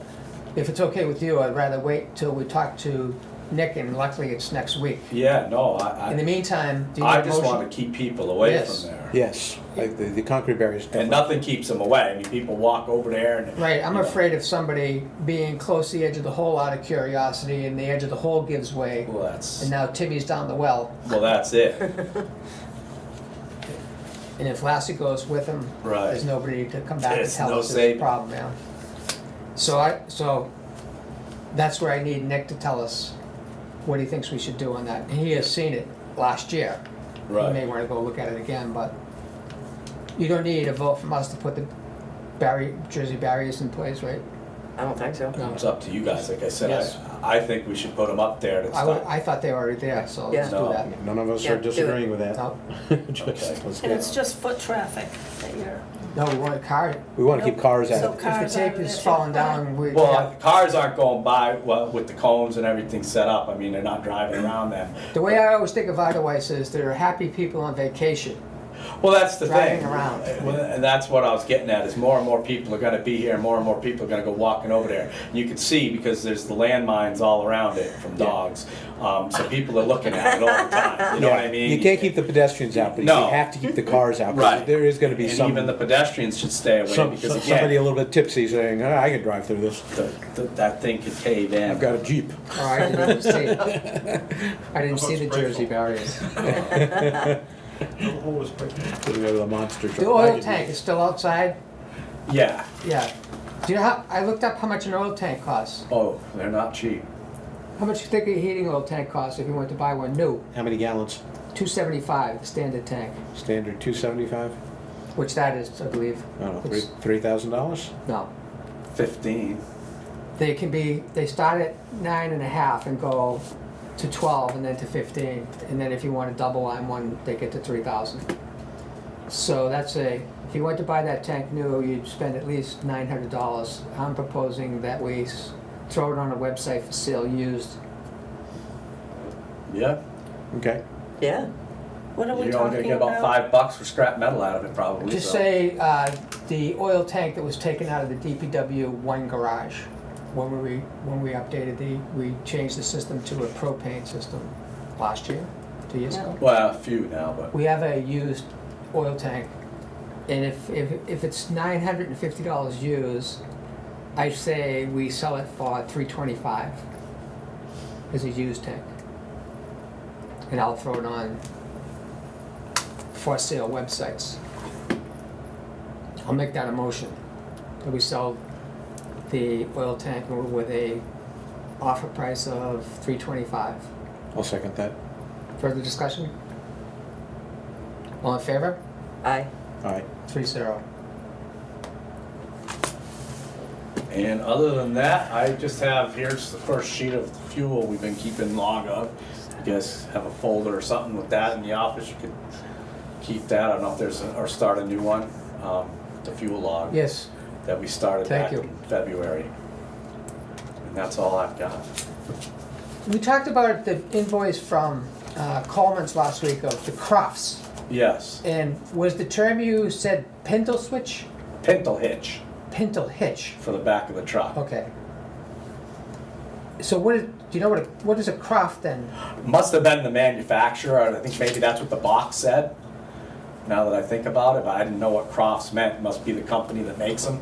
if it's okay with you, I'd rather wait till we talk to Nick, and luckily it's next week. Yeah, no, In the meantime, do you need I a just motion? want to keep people away Yes. from there. Yes, like the concrete barriers. And nothing keeps them away. I mean, people walk over there and. Right, I'm you know. afraid of somebody being close to the edge of the hole out of curiosity, and the edge of the hole gives way, Well, that's, and now Timmy's down the well. well, that's it. And if Lassie goes with him, Right. there's nobody to come back and There's tell no us there's a saving. problem, yeah. So that's where I need Nick to tell us what he thinks we should do on that. And he has seen it last year. He may Right. wanna go look at it again, but you don't need a vote from us to put the Jersey barriers in place, right? I don't think so. No. It's up to you guys. Like I said, Yes. I think we should put them up there to stop. I thought they were already there, so let's Yeah. do No. that. None of us Yeah, are do it. disagreeing with that. No, Just- Okay. let's And get- it's just foot traffic that you're, no, we want a car. We want to keep cars So out. If cars the out tape of is there. falling down, we Well, have, cars aren't going by with the cones and everything set up. I mean, they're not driving around them. the way I always think of Idlewice is there are happy people on vacation. Well, that's the Driving thing. around. And that's what I was getting at, is more and more people are gonna be here, more and more people are gonna go walking over there. You can see, because there's the landmines all around it from dogs, so people are looking at it all the time, you know what I mean? You can't keep the pedestrians out, but you No. have to keep the cars out. 'Cause Right. There is going to be And some, even the pedestrians should stay away, because somebody a again, little bit tipsy saying, "Ah, I can drive through this. that thing could cave in. I've got a Jeep." Oh, I didn't even see it. I didn't see the Jersey barriers. Go to the monster truck. The oil tank is still outside? Yeah, Yeah. Do you know how, I looked up how much an oil tank costs. oh, they're not cheap. How much do you think a heating oil tank costs if you went to buy one new? How many gallons? $275, the standard tank, Standard 275. which that is, I believe. I don't know, It's- $3,000. No. 15. They start at 9.5 and go to 12 and then to 15. And then if you want a double line one, they get to 3,000. So if you went to buy that tank new, you'd spend at least $900. I'm proposing that we throw it on a website for sale used. Yeah. Okay. Yeah. What are we You're only gonna talking get about about? $5 for scrap metal out of it probably. Just so. say, the oil tank that was taken out of the DPW one garage, when we updated we changed the system to a propane system last year, 2 years ago. Well, a few now, but We have a used oil tank, and if it's $950 used, I say we sell it for $325 as a used tank. And I'll throw it on for sale websites. I'll make that a motion, that we sell the oil tank with a offer price of $325. I'll second that. Further discussion? All in favor? Aye. All right. 3-0. And other than that, I just have, here's the first sheet of fuel we've been keeping log of. You guys have a folder or something with that in the office, you could keep that. I don't know if there's, or start a new one, the fuel log Yes, that we started Thank back you. in February. And that's all I've got. we talked about the invoice from Coleman's last week of the Crofts. Yes, And was the term you said pintle switch? pintle hitch Pintle hitch. for the back of the truck. Okay. So do you know what is a Croft then? Must have been the manufacturer, I think maybe that's what the box said. Now that I think about it, but I didn't know what Crofts meant. It must be the company that makes them.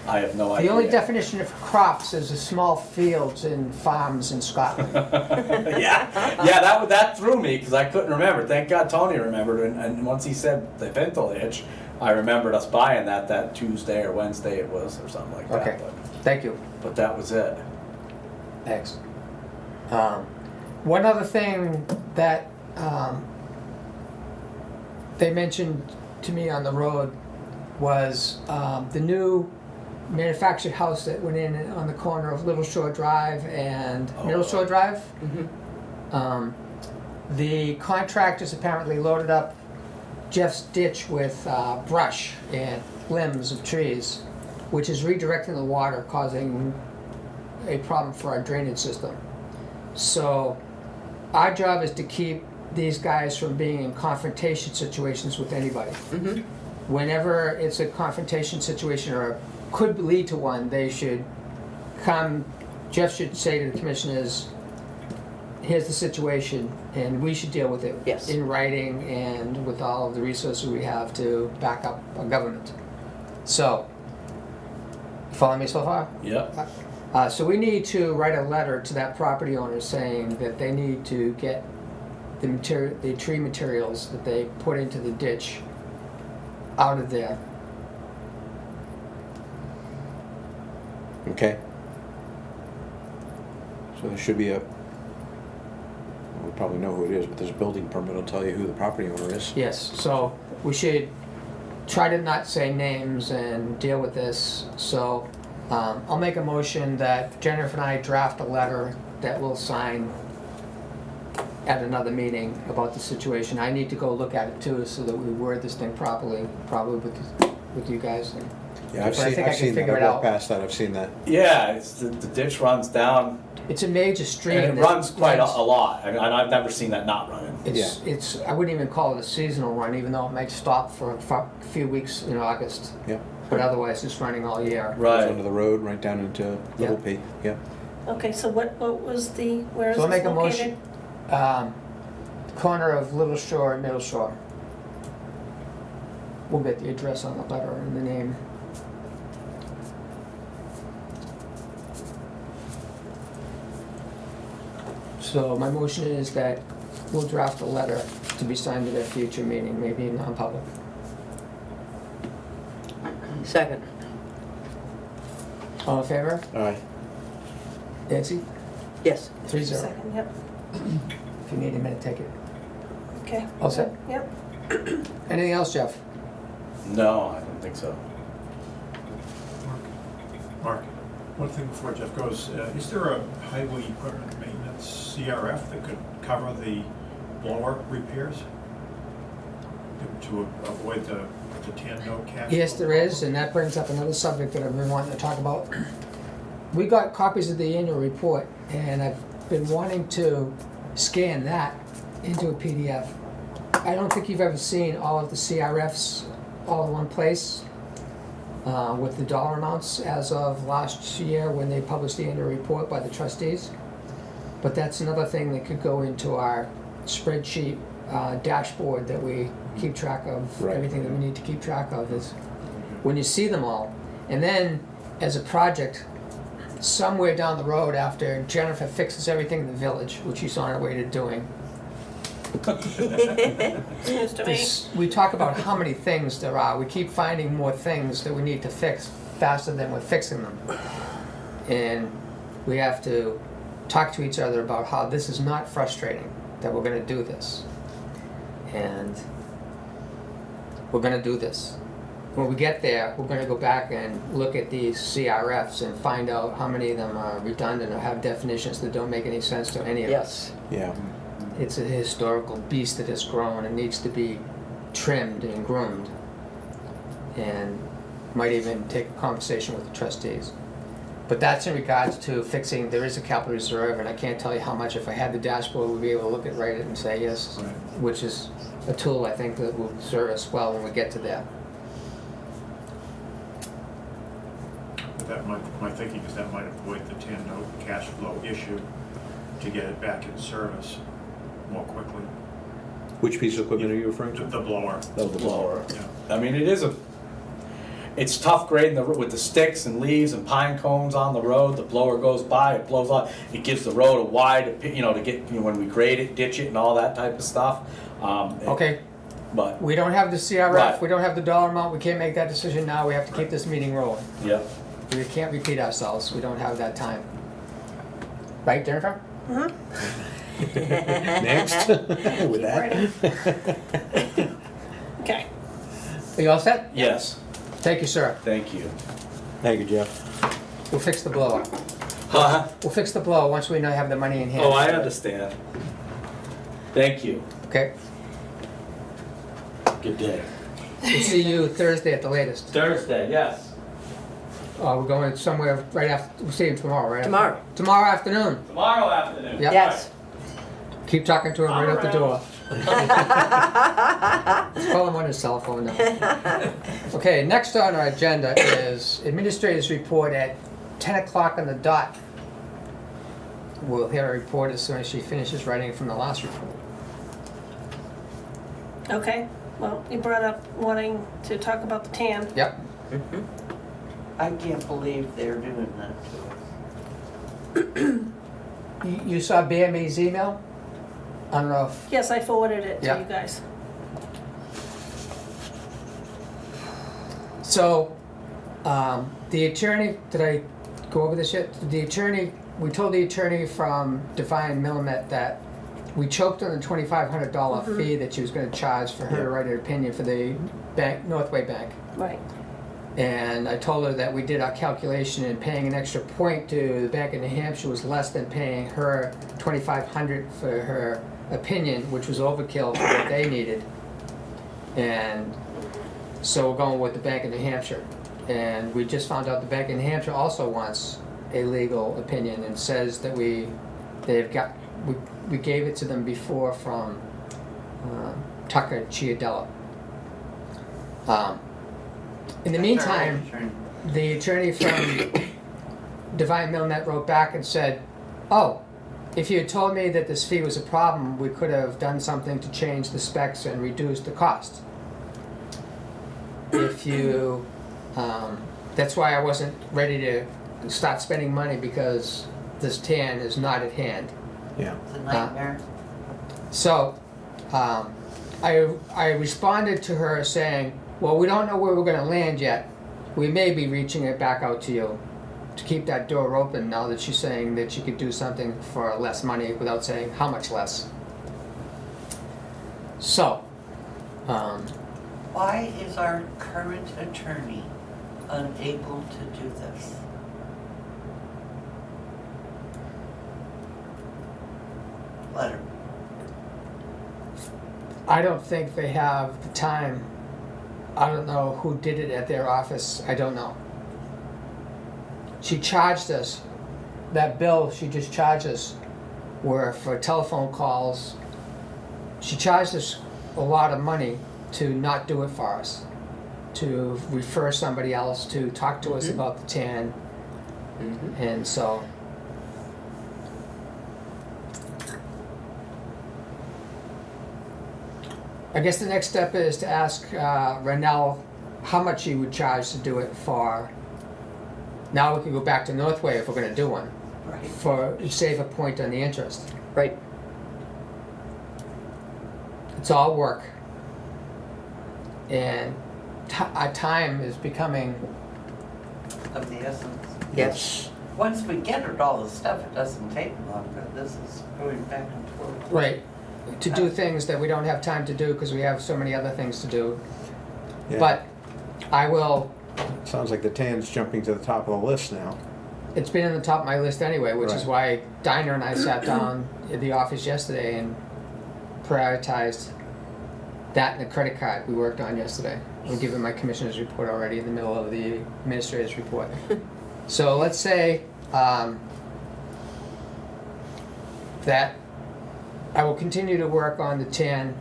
I have no idea. The only definition of crofts is the small fields and farms in Scotland. yeah, that threw me because I couldn't remember. Thank God Tony remembered, and once he said the pintle hitch, I remembered us buying that Tuesday or Wednesday it was, or something like that. Okay, thank you. But that was it. Thanks. One other thing that they mentioned to me on the road was the new manufactured house that went in on the corner of Little Shore Drive and Middle Shore Drive. The contractors apparently loaded up Jeff's ditch with brush and limbs of trees, which is redirecting the water, causing a problem for our drainage system. So our job is to keep these guys from being in confrontation situations with anybody. Whenever it's a confrontation situation or could lead to one, they should come, Jeff should say to the commissioners, here's the situation, and we should deal with it Yes. in writing and with all of the resources we have to back up our government. So, you follow me so far? Yep. So we need to write a letter to that property owner saying that they need to get the tree materials that they put into the ditch out of there. Okay. So there should be we probably know who it is, but this building permit will tell you who the property owner is. Yes, so we should try to not say names and deal with this. So I'll make a motion that Jennifer and I draft a letter that we'll sign at another meeting about the situation. I need to go look at it too, so that we word this thing properly, probably with you guys. Yeah, I've But I think I can seen that. figure it I've walked out. past that. I've seen that. Yeah, it's the ditch runs down, It's a major stream. and it that runs quite a runs- lot. I mean, I've never seen that not running. It's, I wouldn't even call it a seasonal run, even though it might stop for a few weeks in August. Yeah. But otherwise, it's running all year. Goes Right. under the road, right down into Little P. Yeah. Okay, so what was where is So I'll this make a located? motion, corner of Little Shore and Middle Shore. We'll get the address on the letter and the name. So my motion is that we'll draft a letter to be signed at a future meeting, maybe in non-public. Second. All in favor? All right. Nancy? Yes. 3-0. Second, yep, If you need a minute, take it. okay. All set? Yep. Anything else, Jeff? No, I don't think so. Mark, one thing before Jeff goes, is there a highway equipment maintenance CRF that could cover the blower repairs? To avoid the 10 no cash? Yes, flow there is, problem? and that brings up another subject that I've been wanting to talk about. we got copies of the annual report, and I've been wanting to scan that into a PDF. I don't think you've ever seen all of the CRFs all in one place with the dollar amounts as of last year when they published the annual report by the trustees. But that's another thing that could go into our spreadsheet dashboard that we keep track of, Right. everything that we need to keep track of is when you see them all. And then as a project, somewhere down the road after Jennifer fixes everything in the village, which she's on her way to doing, Seems to me. we talk about how many things there are. We keep finding more things that we need to fix faster than we're fixing them. And we have to talk to each other about how this is not frustrating, that we're gonna do this. And we're gonna do this. When we get there, we're gonna go back and look at these CRFs and find out how many of them are redundant or have definitions that don't make any sense to any of us. Yes. Yeah. It's a historical beast that has grown and needs to be trimmed and groomed. And might even take a conversation with the trustees. But that's in regards to fixing, there is a capital reserve, and I can't tell you how much, if I had the dashboard, we'd be able to look at, write it and say yes, Right. which is a tool I think that will serve us well when we get to that. But that might, my thinking is that might avoid the 10-note cash flow issue to get it back in service more quickly. Which piece of equipment are you referring to? The blower. The blower. Yeah. I mean, it's tough grading with the sticks and leaves and pine cones on the road. The blower goes by, it blows on. It gives the road a wide, to get, when we grade it, ditch it and all that type of stuff. Okay, But, we don't have the CRF, Right. we don't have the dollar amount, we can't make that decision now, we have to keep this meeting rolling. yeah. We can't repeat ourselves, we don't have that time. Right, Jennifer? Next. With that. Okay. Are you all set? Yes, Thank you, sir. thank you. Thank you, Jeff. We'll fix the blower. Huh? We'll fix the blower once we know have the money in hand. Oh, I understand. Thank you. Okay, Good day. we'll see you Thursday at the latest. Thursday, yes. We're going somewhere right after, we'll see you tomorrow, right? Tomorrow. Tomorrow afternoon. Tomorrow afternoon. Yep. Yes. Keep talking to him right out the door. Let's call him on his cell phone now. Okay, next on our agenda is Administrator's Report at 10 o'clock on the dot. We'll hear a report as soon as she finishes writing from the last report. Okay. Well, you brought up wanting to talk about the tan. Yep. I can't believe they're doing that to us. You saw BMA's email? I don't know if, Yes, I forwarded it to Yeah. you guys. so, the attorney, did I go over this yet? The attorney, we told the attorney from Divine Millimet that we choked on the $2,500 fee that she was gonna charge for her to write an opinion for the bank, Northway Bank. Right. And I told her that we did our calculation and paying an extra point to the Bank of New Hampshire was less than paying her $2,500 for her opinion, which was overkill for what they needed. And so we're going with the Bank of New Hampshire. And we just found out the Bank of New Hampshire also wants a legal opinion and says that we gave it to them before from Tucker Chiadella. In the meantime, the attorney from Divine Millnet wrote back and said, oh, if you had told me that this fee was a problem, we could have done something to change the specs and reduce the cost. If you, that's why I wasn't ready to start spending money, because this tan is not at hand. Yeah. It's a nightmare. So, I responded to her saying, well, we don't know where we're gonna land yet. We may be reaching it back out to you to keep that door open now that she's saying that she could do something for less money without saying how much less. So, Why is our current attorney unable to do this? Let her. I don't think they have the time. I don't know who did it at their office, I don't know. she charged us, that bill she just charged us were for telephone calls. She charged us a lot of money to not do it for us, to refer somebody else to talk to us about the tan. And so, I guess the next step is to ask Renell how much he would charge to do it for. Now we can go back to Northway if we're gonna do one, Right. for, save a point on the interest. Right. It's all work. And our time is becoming, Of the essence. Yes. Once we get it, all the stuff, it doesn't take long, but this is going back and forth. right, to do things that we don't have time to do because we have so many other things to do. Yeah. But I will, Sounds like the tan's jumping to the top of the list now. it's been in the top of my list anyway, which is Right. why Dinah and I sat down at the office yesterday and prioritized that and the credit card we worked on yesterday. I'm giving my commissioner's report already in the middle of the administrator's report. So let's say that I will continue to work on the TAN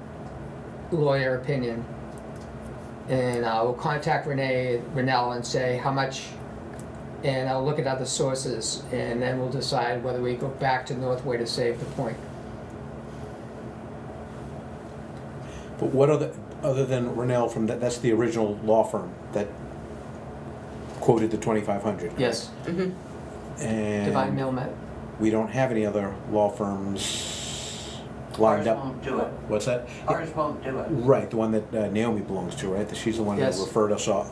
lawyer opinion, and I will contact Renell and say how much, and I'll look at other sources, and then we'll decide whether we go back to Northway to save the point. But what other than Rennell from that's the original law firm that quoted the 2,500. Yes, Mm-hmm. And Divine Milmet. we don't have any other law firms lined Ours up. won't do it. What's that? Ours won't do it. Right, the one that Naomi belongs to, right? She's the one Yes. that referred us off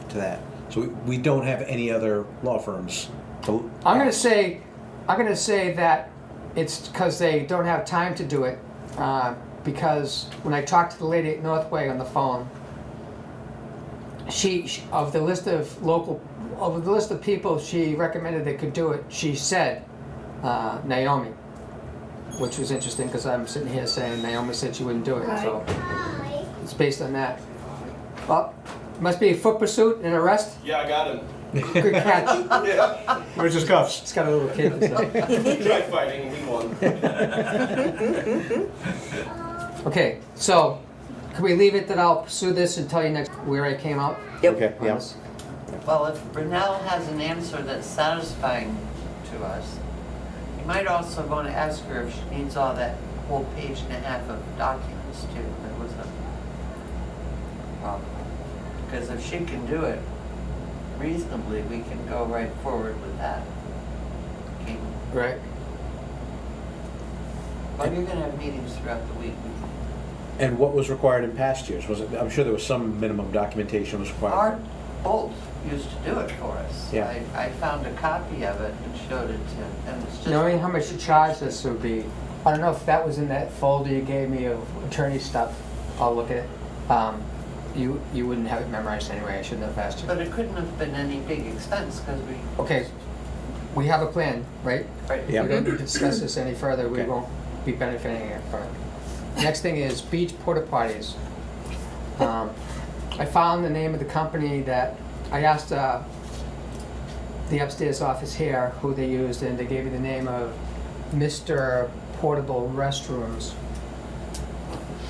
to that. So we don't have any other law firms. I'm gonna say that it's because they don't have time to do it. Because when I talked to the lady at Northway on the phone, she of the list of people she recommended that could do it, she said Naomi, which was interesting because I'm sitting here saying Naomi said she wouldn't do it. So it's based on that. Well, must be a foot pursuit and arrest. Yeah, I got him. Good catch. Yeah. Where's his cuffs? It's got a little kid. So. Tried fighting, we won. Okay, so can we leave it that I'll pursue this and tell you next where I came out? Yep. Okay, on yeah. this? Well, if Brunel has an answer that's satisfying to us, you might also want to ask her if she needs all that whole page and a half of documents too. That was a, because if she can do it reasonably, we can go right forward with that. Okay. Right. Well, you're gonna have meetings throughout the week. And what was required in past years? Was it? I'm sure there was some minimum documentation was required. Art Bolt used to do it for us. Yeah. I found a copy of it and showed it to, and it's just. Knowing how much you charged us would be, I don't know if that was in that folder you gave me of attorney stuff. I'll look at it. You wouldn't have it memorized anyway. I shouldn't have asked you. But it couldn't have been any big expense because we. Okay, we have a plan, right? Right. Yeah. We don't need to discuss this any further. We Okay. won't be benefiting from it. Next thing is beach porta potties. I found the name of the company that I asked the upstairs office here who they used, and they gave me the name of Mr. Portable Restrooms.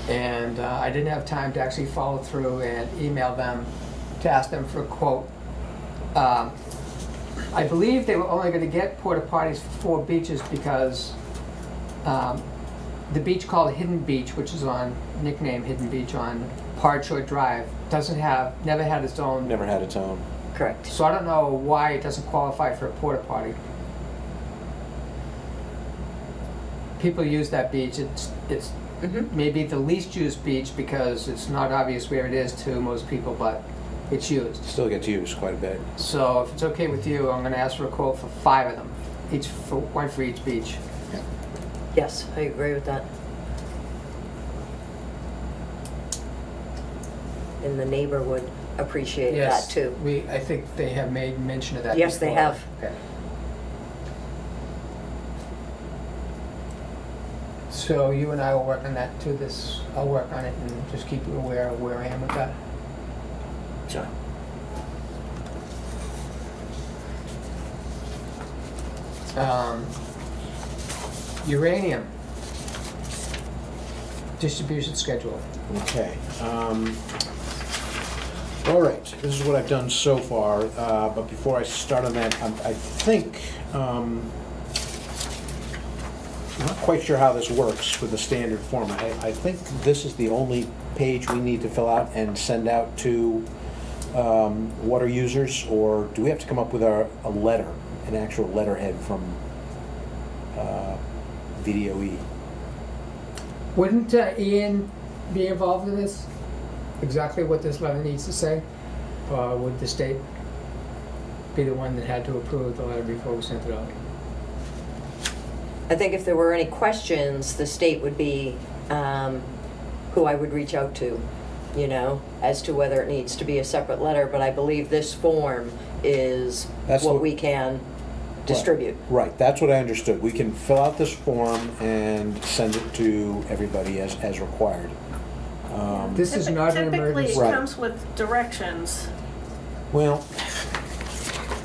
And I didn't have time to actually follow through and email them to ask them for a quote. I believe they were only going to get porta potties for 4 beaches because the beach called Hidden Beach, which is nicknamed Hidden Beach on Hardshore Drive, never had its own. Never had its own. Correct. So I don't know why it doesn't qualify for a porta potty. People use that beach. It's Mm-hmm. maybe the least used beach because it's not obvious where it is to most people, but it's used. Still gets used quite a bit. So if it's okay with you, I'm gonna ask for a quote for 5 of them, one for each beach. Yes, I agree with that. And the neighbor would appreciate that Yes, too. I think they have made mention of that Yes, they before. have. Okay. So you and I will work on that too, I'll work on it and just keep you aware of where I am with that. Sure. Uranium distribution schedule. Okay. All right, this is what I've done so far, but before I start on that, I think, I'm not quite sure how this works with the standard form. I think this is the only page we need to fill out and send out to water users, or do we have to come up with a letter, an actual letterhead from VDOE? Wouldn't Ian be involved in this? Exactly what this letter needs to say? Or would the state be the one that had to approve the letter before we sent it out? I think if there were any questions, the state would be who I would reach out to, you know, as to whether it needs to be a separate letter, but I believe this form is That's what what- we can distribute. Right, that's what I understood. We can fill out this form and send it to everybody as required. This is not an Typically, emergency. it Right. comes with directions. Well,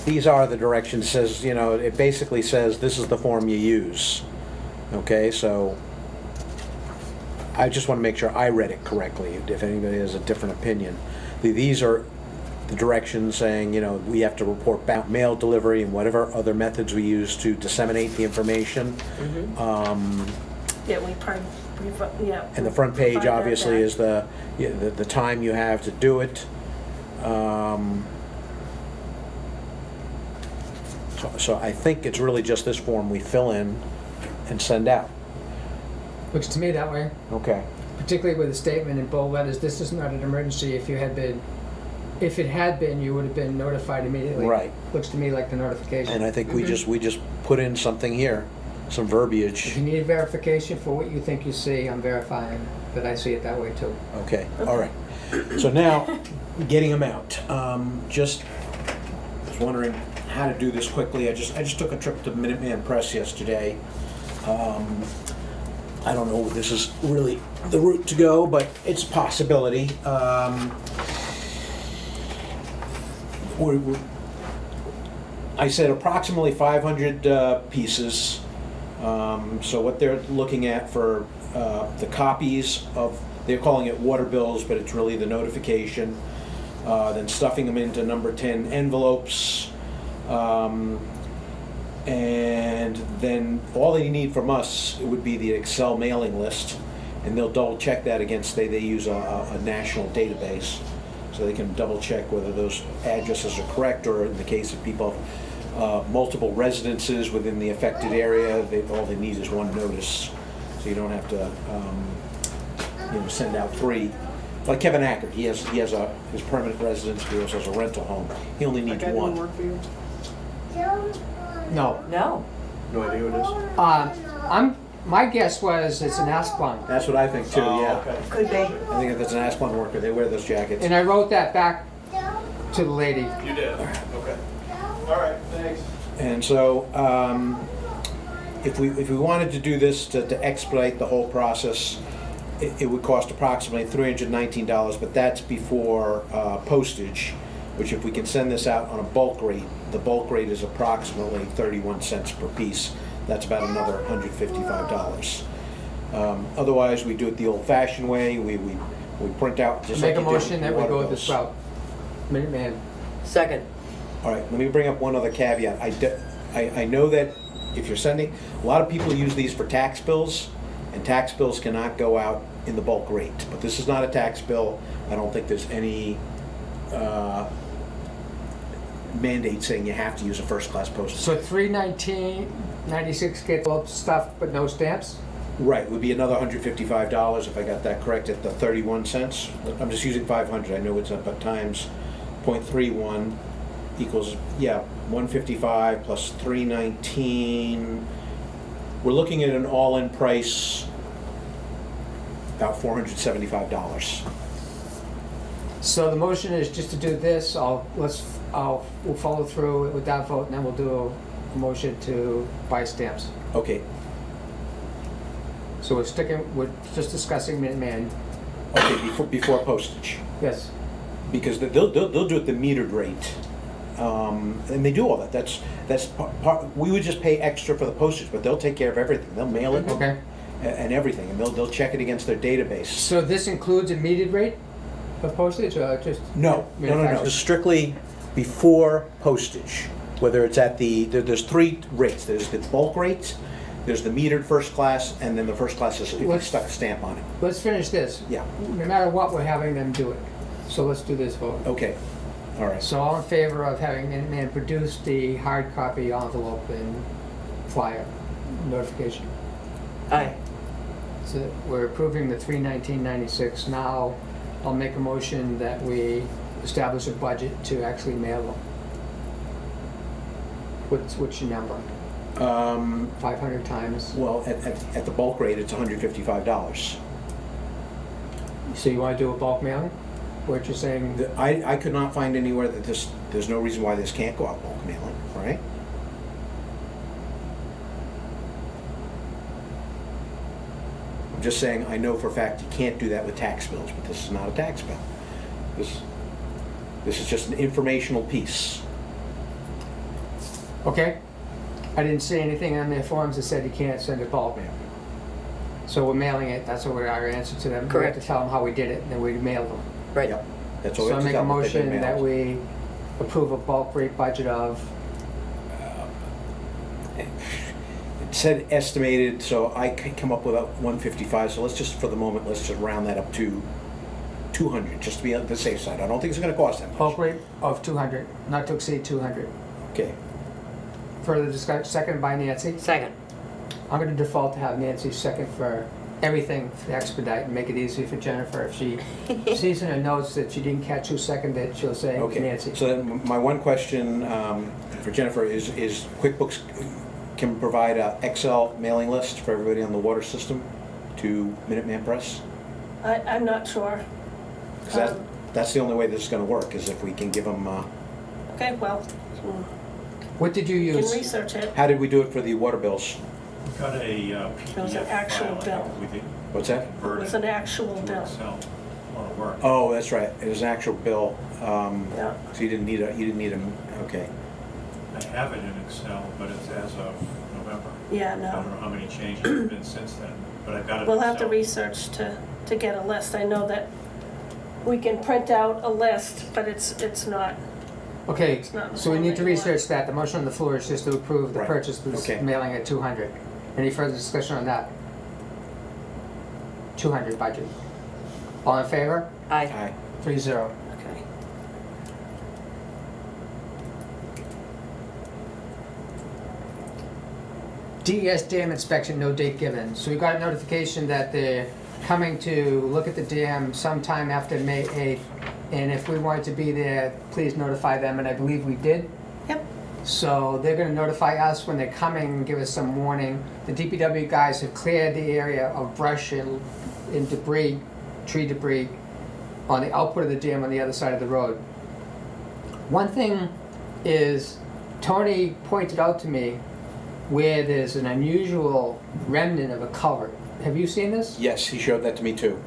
these are the directions, says, you know, it basically says this is the form you use. Okay, so I just want to make sure I read it correctly, if anybody has a different opinion. These are the directions saying, you know, we have to report back mail delivery and whatever other methods we use to disseminate the information. Yeah, yeah. And the front page provide that obviously back. is the time you have to do it. So I think it's really just this form we fill in and send out. Looks to me that way, Okay. particularly with the statement in bold letters, this is not an emergency. If it had been, you would have been notified immediately. Right. Looks to me like the notification. And I think we just put in something here, some If verbiage. you need verification for what you think you see, I'm verifying that I see it that way too. Okay, all right. So now, getting them out. Just was wondering how to do this quickly. I just took a trip to Minuteman Press yesterday. I don't know if this is really the route to go, but it's a possibility. I said approximately 500 pieces. So what they're looking at for the copies of, they're calling it water bills, but it's really the notification. Then stuffing them into number 10 envelopes. And then all they need from us would be the Excel mailing list, and they'll double check that against, they use a national database, so they can double check whether those addresses are correct, or in the case of people have multiple residences within the affected area, all they need is one notice, so you don't have to send out 3. Like Kevin Ackert, he has his permanent residence, he also has a rental home. He only needs one. No. No. No idea who it is? My guess was it's an Asplund. That's what I think too, yeah. Could be. I think if it's an Asplund worker, they wear those jackets. And I wrote that back to the lady. You did? Okay. All right, thanks. And so, if we wanted to do this to expedite the whole process, it would cost approximately $319, but that's before postage, which if we can send this out on a bulk rate, the bulk rate is approximately 31 cents per piece. That's about another $155. Otherwise, we do it the old-fashioned way. We print out just like Make a you did motion with that we water go bills. this route. Minuteman. Second. All right, let me bring up one other caveat. I know that if you're sending, a lot of people use these for tax bills, and tax bills cannot go out in the bulk rate. But this is not a tax bill. I don't think there's any mandate saying you have to use a first-class postage. So $319.96 gets all stuff but no stamps? Right, it would be another $155 if I got that correct at the 31 cents. I'm just using 500. I know it's up at times 0.31 equals, yeah, 155 plus 319. We're looking at an all-in price about $475. So the motion is just to do this. We'll follow through with that vote, and then we'll do a motion to buy stamps. Okay, So we're just discussing Minuteman. okay, before postage. Yes. Because they'll do it the metered rate. And they do all that. That's part, we would just pay extra for the postage, but they'll take care of everything. They'll mail it Okay. and everything, and they'll check it against their database. So this includes a metered rate of postage, or just? No. manufacturer? It's strictly before postage. Whether it's at there's three rates. There's the bulk rate, there's the metered first class, and then the first class is if you stuck a stamp on it. Let's finish this. Yeah. No matter what, we're having them do it. So let's do this vote. Okay. All right. So all in favor of having Minuteman produce the hard copy envelope and flyer notification? Aye. So we're approving the 319.96. Now I'll make a motion that we establish a budget to actually mail them. What's your number? 500 times. Well, at the bulk rate, it's $155. So you want to do a bulk mailing? What you're saying? I could not find anywhere that there's no reason why this can't go out bulk mailing, right? I'm just saying, I know for a fact you can't do that with tax bills, but this is not a tax bill. This is just an informational piece. Okay. I didn't see anything on their forms that said you can't send a bulk mail. So we're mailing it. That's what our answer to them. We have Correct. to tell them how we did it, and then we mail them. Right. Yep. That's all we So I have to make a tell them, they've been motion that mailed. we approve a bulk rate budget of, It said estimated, so I can come up with a 155, so let's just, for the moment, let's just round that up to 200, just to be on the safe side. I don't think it's gonna cost that much. bulk rate of 200, not to exceed 200. Okay. Further discussion, second by Nancy. Second. I'm gonna default to have Nancy second for everything to expedite and make it easy for Jennifer. If she sees in her notes that she didn't catch who seconded, she'll say it was Okay, Nancy. so then my one question for Jennifer is QuickBooks can provide a Excel mailing list for everybody on the water system to Minuteman Press? I'm not sure. 'Cause that's the only way this is gonna work, is if we can give them, Okay, well, What did you you can use? research it. how did we do it for the water bills? We've got a PDF It was an actual file, I bill. think, we did What's that? It convert was it an actual to bill. Excel. A lot of work. Oh, that's right, it was an actual bill. Yeah. So you didn't need okay. I have it in Excel, but it's as of November. Yeah, I don't know no. how many changes have been since then, but I've got it in We'll have to Excel. research to get a list. I know that we can print out a list, but it's not. Okay, It's not the so we form need to that you want. research that. The motion on the floor is just to approve the Right. purchase of this Okay. mailing at 200. Any further discussion on that? 200 budget. All in favor? Aye. Aye. 3-0. Okay. DES dam inspection, no date given. So we got a notification that they're coming to look at the dam sometime after May 8th. And if we wanted to be there, please notify them, and I believe we did. Yep. So they're gonna notify us when they're coming and give us some warning. The DPW guys have cleared the area of brush and debris, tree debris, on the output of the dam on the other side of the road. One thing is, Tony pointed out to me where there's an unusual remnant of a culvert. Have you seen this? Yes, he showed that to me too.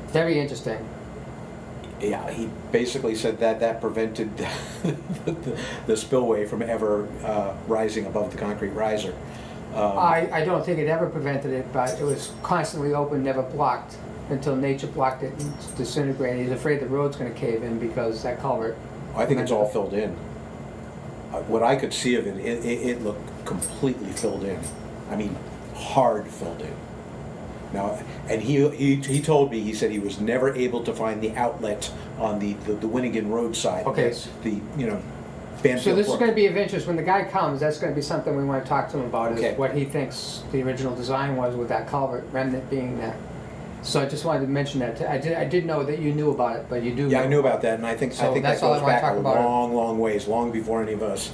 Very interesting. Yeah, he basically said that prevented the spillway from ever rising above the concrete riser. I don't think it ever prevented it, but it was constantly open, never blocked, until nature blocked it and disintegrated. He's afraid the road's gonna cave in because that culvert. I think it's all filled in. What I could see of it, it looked completely filled in. I mean, hard filled in. Now, and he told me, he said he was never able to find the outlet on the Winnigan Road side. Okay. That's the, So Banfield this is Brook. gonna be of interest. When the guy comes, that's gonna be something we wanna talk to him about, Okay. is what he thinks the original design was with that culvert remnant being there. So I just wanted to mention that. I did know that you knew about it, but you do. Yeah, I know knew about about that, and I think So that that's all I goes wanna back talk a about. long ways, long before any of us.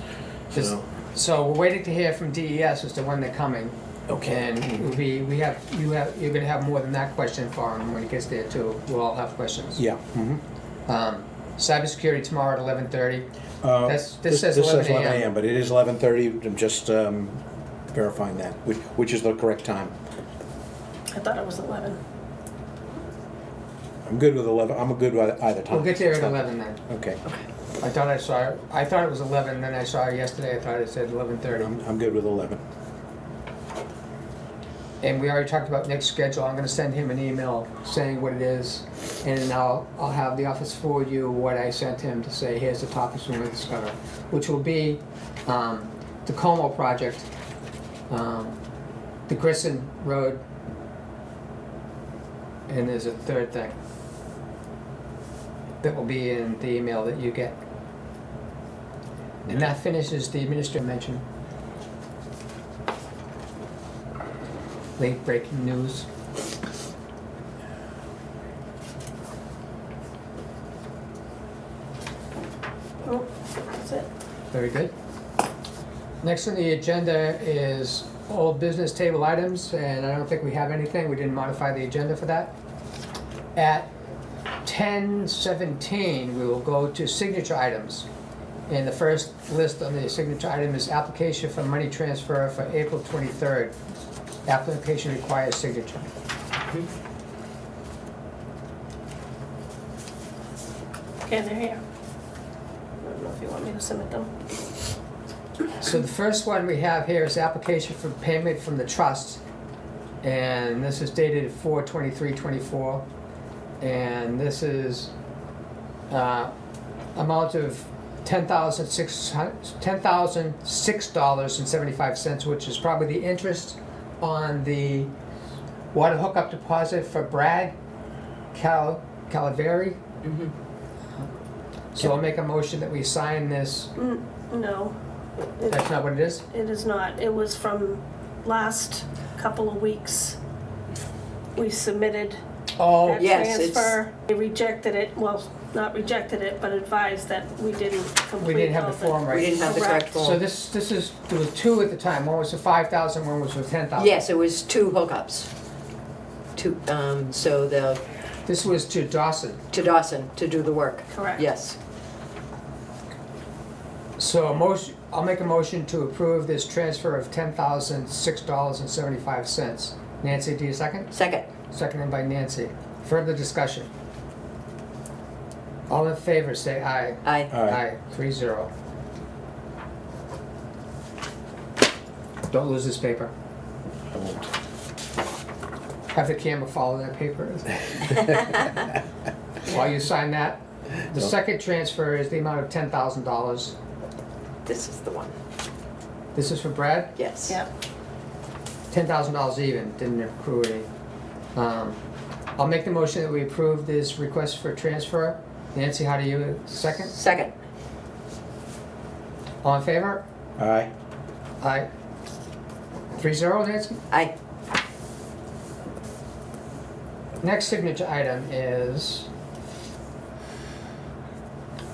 Just- So, So we're waiting to hear from DES as to when they're coming. Okay. And you're gonna have more than that question for him when he gets there too. We'll all have questions. yeah. Cybersecurity tomorrow at 11:30. This This says says 11 11 a.m. a.m., but it is 11:30. I'm just verifying that, which is the correct time. I thought it was 11. I'm good with 11. I'm good with either time. We'll get there at 11 then. Okay. I thought it was 11, then I saw it yesterday, I thought it said 11:30. I'm good with 11. And we already talked about next schedule, I'm gonna send him an email saying what it is, and then I'll have the office forward you what I sent him to say, here's the topics we're gonna discover, which will be, the Como project, the Grissom Road, and there's a third thing that will be in the email that you get. And that finishes the administrative mention. Late breaking news. Oh, that's it. Very good. Next on the agenda is old business table items, and I don't think we have anything. We didn't modify the agenda for that. At 10:17, we will go to signature items. And the first list on the signature item is application for money transfer for April 23rd. Application requires signature. Okay, they're here. I don't know if you want me to submit them. So the first one we have here is application for payment from the trust. And this is dated 4/23/24. And this is amount of $10,006.75, which is probably the interest on the water hookup deposit for Brad Calaveri. Mhm. So I'll make a motion that we sign this. No, That's not what it is? it is not. It was from last couple of weeks. We submitted Oh, that yes, it's- transfer. They rejected it, well, not rejected it, but advised that we didn't complete we didn't have all the form We right. didn't have the correct Correct. So form. this is, there was two at the time. One was for 5,000, one was for 10,000. Yes, it was 2 hookups. So This was to Dawson. to Dawson to do the work. Correct. Yes. So I'll make a motion to approve this transfer of $10,006.75. Nancy, do you second? Second. Seconded by Nancy. Further discussion? All in favor, say aye. Aye. Aye, 3-0. Don't lose this paper. I won't. Have the camera follow that paper. While you sign that. The Nope. second transfer is the amount of $10,000. This is the one. This is for Brad? Yes. Yep. $10,000 even, didn't accrue any. I'll make the motion that we approve this request for transfer. Nancy, how do you, second? Second. All in favor? Aye. Aye. 3-0, Nancy? Aye. Next signature item is,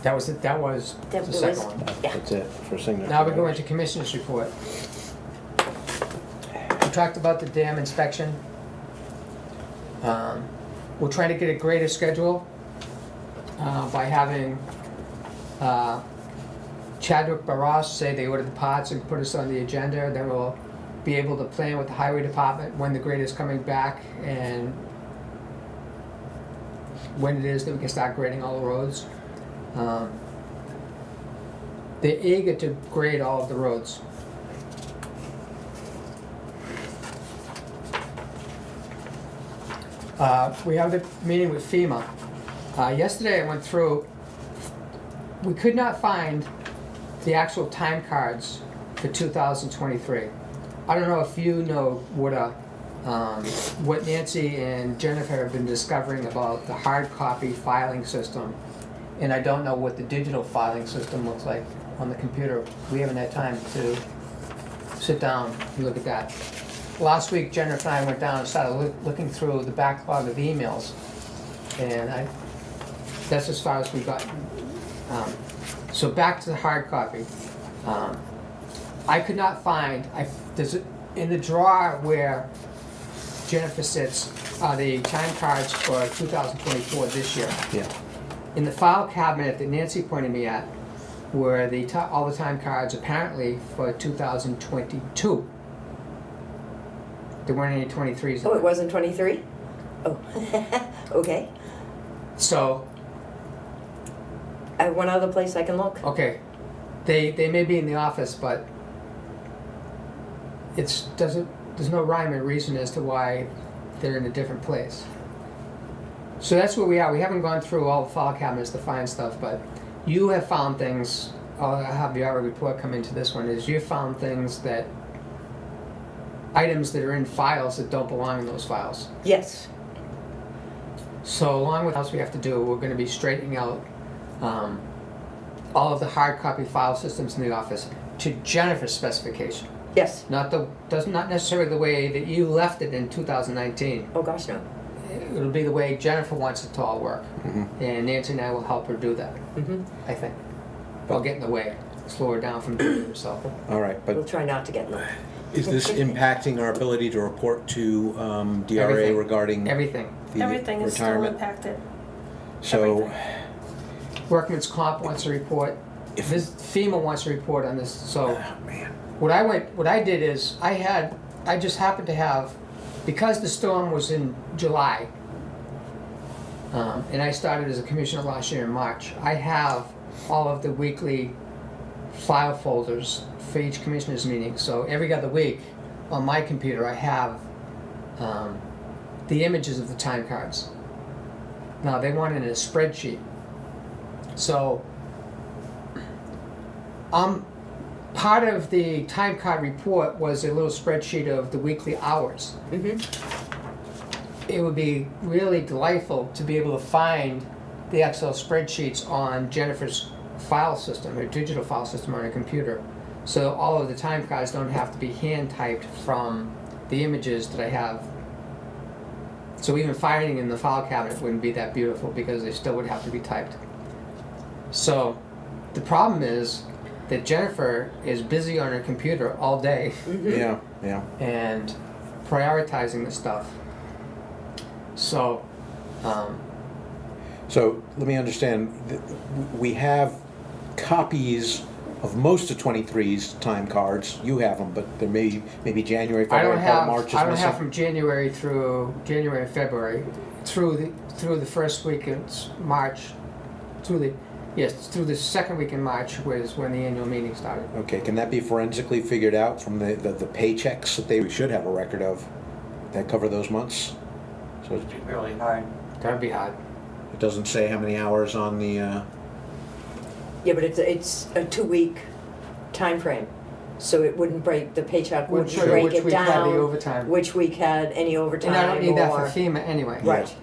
that was the second one. Yeah. That's it for signature. Now we go into commissioners' report. We talked about the dam inspection. We're trying to get a greater schedule by having Chadwick Barras say they ordered the parts and put us on the agenda. Then we'll be able to plan with the highway department when the grader's coming back and when it is that we can start grading all the roads. They're eager to grade all of the roads. We have the meeting with FEMA. Yesterday I went through, we could not find the actual time cards for 2023. I don't know if you know what Nancy and Jennifer have been discovering about the hard copy filing system. And I don't know what the digital filing system looks like on the computer. We haven't had time to sit down and look at that. Last week, Jennifer and I went down and started looking through the backlog of emails. And that's as far as we got. So back to the hard copy. I could not find, in the drawer where Jennifer sits are the time cards for 2024 this year. Yeah. In the file cabinet that Nancy pointed me at were all the time cards apparently for 2022. There weren't any 23s. Oh, it wasn't 23? Oh, okay. So I have one other place I can look. Okay, they may be in the office, but there's no rhyme or reason as to why they're in a different place. So that's where we are. We haven't gone through all the file cabinets to find stuff, but you have found things. I'll have the other report come into this one. Is you found things that items that are in files that don't belong in those files. Yes. So along with what else we have to do, we're going to be straightening out all of the hard copy file systems in the office to Jennifer's specification. Yes. Not necessarily the way that you left it in 2019. Oh, gosh, no. It'll be the way Jennifer wants it to all work. Mhm. And Nancy and I will help her do that, Mm-hmm. I think. I'll get in the way, slow her down from doing it herself. All right, We'll but try not to get in the way. is this impacting our ability to report to DRA Everything. regarding Everything. the Everything is still retirement? impacted. So, everything. Workman's Comp wants a report. If- This FEMA wants a report on this, so. oh, man. What I did is, I just happened to have, because the storm was in July, and I started as a commissioner last year in March, I have all of the weekly file folders for each commissioner's meeting. So every other week, on my computer, I have the images of the time cards. Now, they want it in a spreadsheet. So, part of the time card report was a little spreadsheet of the weekly hours. Mm-hmm. It would be really delightful to be able to find the Excel spreadsheets on Jennifer's file system, her digital file system on her computer. So all of the time cards don't have to be hand typed from the images that I have. So even finding in the file cabinet wouldn't be that beautiful because they still would have to be typed. So the problem is that Jennifer is busy on her computer all day Yeah, yeah. and prioritizing the stuff. So, So let me understand, we have copies of most of 23's time cards. You have them, but there may be January, I February, don't part of have March is I don't missing. have from January through January and February through the first week in March through the second week in March was when the annual meeting started. Okay, can that be forensically figured out from the paychecks that we should have a record of that cover those months? So It'd be really hard. That'd be hard. it doesn't say how many hours on the, Yeah, but it's a 2-week time frame, so it wouldn't break, the paycheck We'll wouldn't show you break which it week had the down, overtime. which week had any overtime And I don't need that for or- FEMA anyway. Right.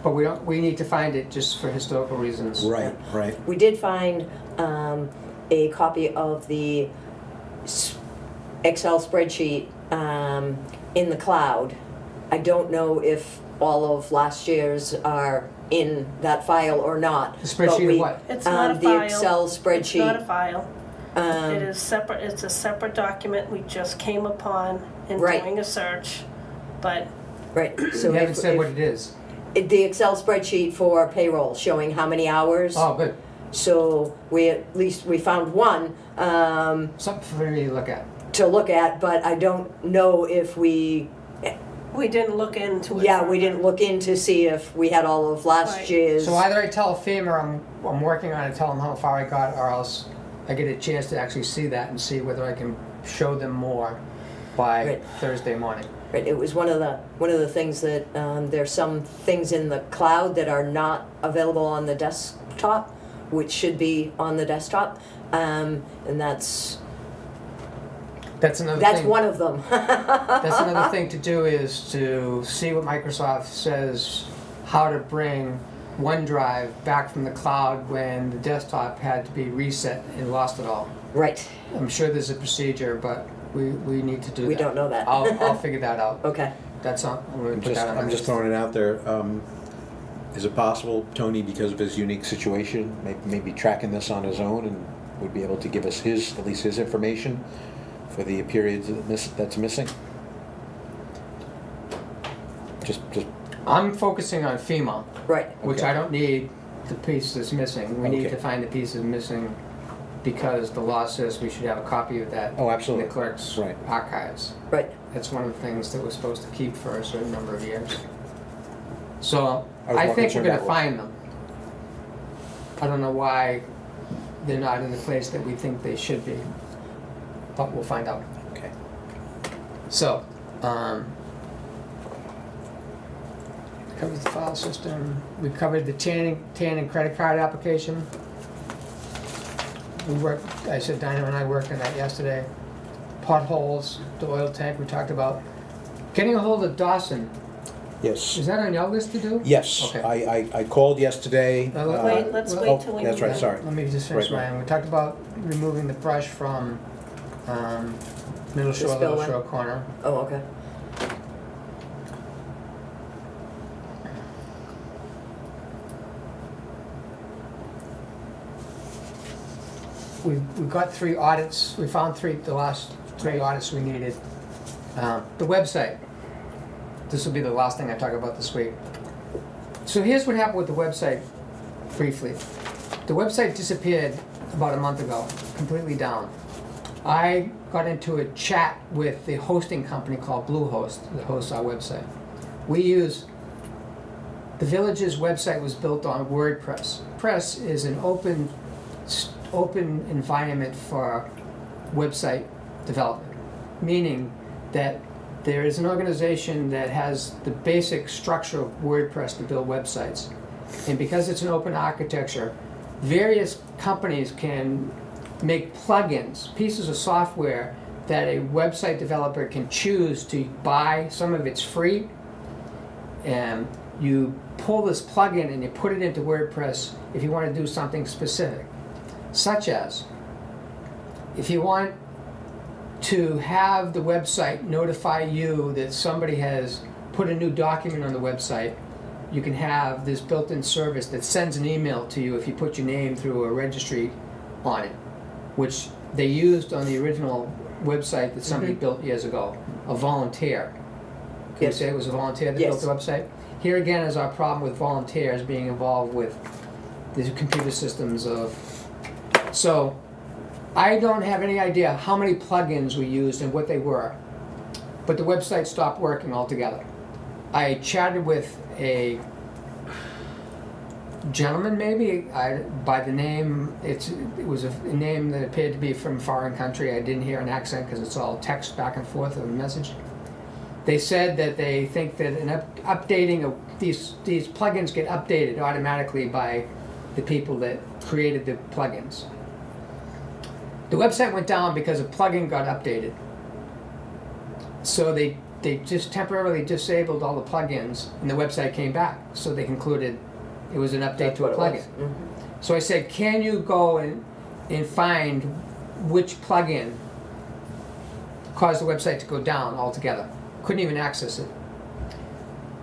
But we need to find it just for historical reasons. right, right. We did find a copy of the Excel spreadsheet in the cloud. I don't know if all of last year's are in that file or not. The spreadsheet but of we- what? It's not a The file. Excel It's spreadsheet. not a file. It Um, is separate, it's a separate document we just came upon in Right. doing a search, but Right, so You haven't if, said what it is. the Excel spreadsheet for payroll showing how many hours. Oh, good. So we found one Something for me to look at. to look at, but I don't know if we didn't look into it. Yeah, we didn't look in to see if we had all of last Right. year's. So either I tell FEMA I'm working on it, tell them how far I got, or else I get a chance to actually see that and see whether I can show them more by Right. Thursday morning. Right, it was one of the things that there's some things in the cloud that are not available on the desktop, which should be on the desktop, and that's That's another thing. one of them. That's another thing to do is to see what Microsoft says, how to bring OneDrive back from the cloud when the desktop had to be reset and lost it all. Right. I'm sure there's a procedure, but we need to do that. We don't know that. I'll figure that out. Okay. That's on, I'm gonna put that on my I'm just list. throwing it out there. Is it possible, Tony, because of his unique situation, maybe tracking this on his own and would be able to give us at least his information for the periods that's missing? Just, I'm focusing on FEMA, Right. which Okay. I don't need the piece that's missing. We need Okay. to find the pieces missing because the law says we should have a copy of that oh, in absolutely. the clerk's Right. archives. Right. That's one of the things that we're supposed to keep for a certain number of years. So I was I more think we're concerned gonna about- find them. I don't know why they're not in the place that we think they should be, but we'll find out. Okay. So, covers the file system. We covered the TAN and credit card application. I said Dinah and I worked on that yesterday. Potholes, the oil tank we talked about. Getting a hold of Dawson, Yes. is that on your list to do? Yes, Okay. I called yesterday. Wait, let's well, wait till we. That's right, do sorry. Let me just finish Right, right. mine. We talked about removing the brush from Middle The Shore, Little spillway? Shore corner. Oh, okay. We got 3 audits. We found the last 3 audits we needed. The website. This will be the last thing I talk about this week. So here's what happened with the website, briefly. The website disappeared about a month ago, completely down. I got into a chat with the hosting company called Bluehost that hosts our website. The village's website was built on WordPress. Press is an open environment for website development, meaning that there is an organization that has the basic structure of WordPress to build websites. And because it's an open architecture, various companies can make plugins, pieces of software that a website developer can choose to buy. Some of it's free, and you pull this plugin and you put it into WordPress if you want to do something specific, such as if you want to have the website notify you that somebody has put a new document on the website. You can have this built-in service that sends an email to you if you put your name through a registry on it, which they used on the original website that somebody built years ago, a volunteer. Can you Yes. say it was a volunteer that Yes. built the website? Here again is our problem with volunteers being involved with the computer systems of... So, I don't have any idea how many plugins we used and what they were, but the website stopped working altogether. I chatted with a gentleman, maybe, by the name, it was a name that appeared to be from a foreign country. I didn't hear an accent because it's all text back and forth of a message. They said that they think that updating of these plugins get updated automatically by the people that created the plugins. The website went down because a plugin got updated. So they just temporarily disabled all the plugins and the website came back. So they concluded it was an update That's to a what it plugin. was. So I said, can you go and find which plugin caused the website to go down altogether? Couldn't even access it.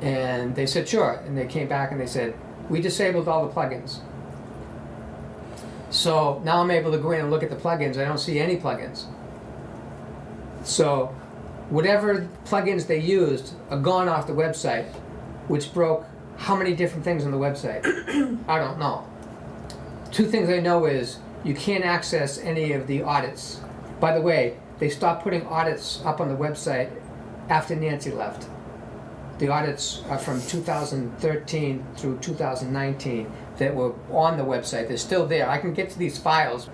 And they said, sure. And they came back and they said, we disabled all the plugins. So now I'm able to go in and look at the plugins. I don't see any plugins. So whatever plugins they used are gone off the website, which broke how many different things on the website? I don't know. 2 things I know is you can't access any of the audits. By the way, they stopped putting audits up on the website after Nancy left. The audits are from 2013 through 2019 that were on the website. They're still there. I can get to these files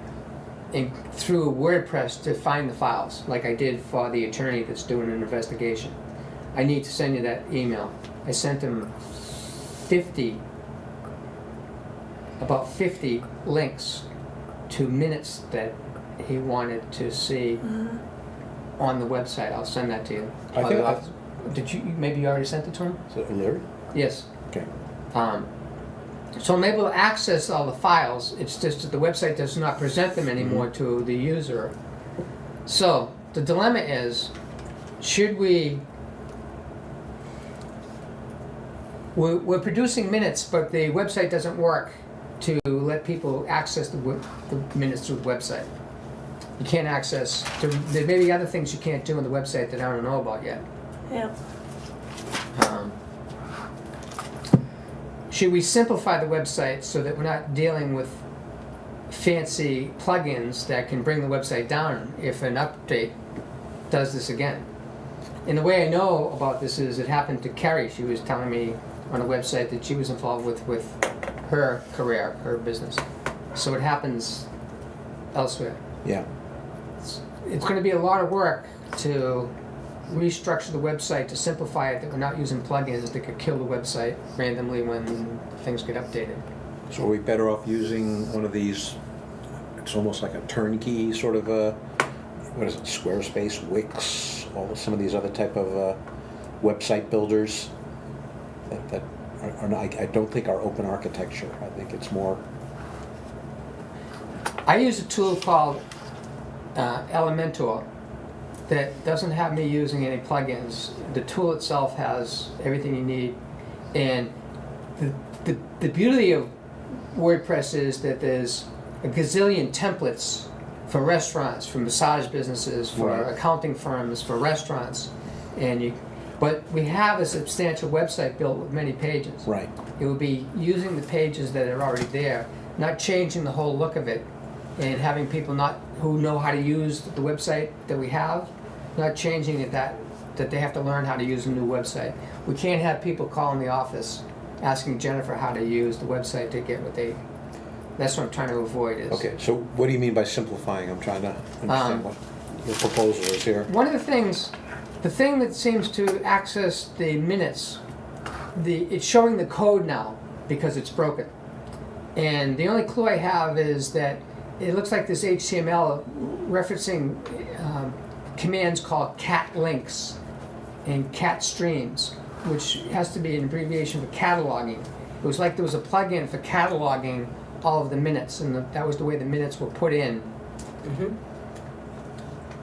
through WordPress to find the files, like I did for the attorney that's doing an investigation. I need to send you that email. I sent him about 50 links to minutes that he wanted to see on the website. I'll send that to you. I think Did you, maybe you already sent it to him? Is it Larry? Yes. Okay. So I'm able to access all the files. It's just that the website does not present them anymore to the user. So the dilemma is, should we're producing minutes, but the website doesn't work to let people access the minutes through the website. You can't access, there may be other things you can't do on the website that I don't know about yet. Yeah. Should we simplify the website so that we're not dealing with fancy plugins that can bring the website down if an update does this again? And the way I know about this is it happened to Carrie. She was telling me on a website that she was involved with her career, her business. So it happens elsewhere. Yeah. It's gonna be a lot of work to restructure the website, to simplify it, that we're not using plugins that could kill the website randomly when things get updated. So are we better off using one of these, it's almost like a turnkey sort of a, what is it, Squarespace, Wix, some of these other type of website builders that are not, I don't think are open architecture. I think it's more, I use a tool called Elementor that doesn't have me using any plugins. The tool itself has everything you need, and the beauty of WordPress is that there's a gazillion templates for restaurants, for massage businesses, for Right. accounting firms, for restaurants, but we have a substantial website built with many pages. right. It would be using the pages that are already there, not changing the whole look of it, and having people who know how to use the website that we have, not changing it that they have to learn how to use a new website. We can't have people calling the office asking Jennifer how to use the website to get that's what I'm trying to avoid is. Okay, so what do you mean by simplifying? I'm trying to understand what your proposal is here. One of the things, the thing that seems to access the minutes, it's showing the code now because it's broken. And the only clue I have is that it looks like this HTML referencing commands called cat links and cat streams, which has to be an abbreviation for cataloging. It was like there was a plugin for cataloging all of the minutes, and that was the way the minutes were put in. Mhm.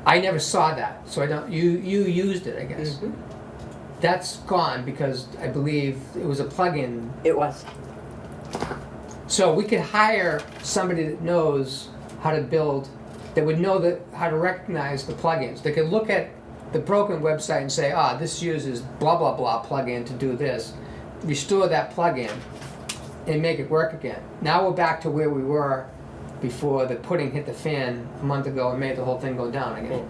I never saw that, so I don't. You used it, I guess. Mhm. That's gone because I believe it was a plugin. It was. So we could hire somebody that knows how to build, that would know how to recognize the plugins. They could look at the broken website and say, this uses blah blah blah plugin to do this. Restore that plugin and make it work again. Now we're back to where we were before the pudding hit the fan a month ago and made the whole thing go down again.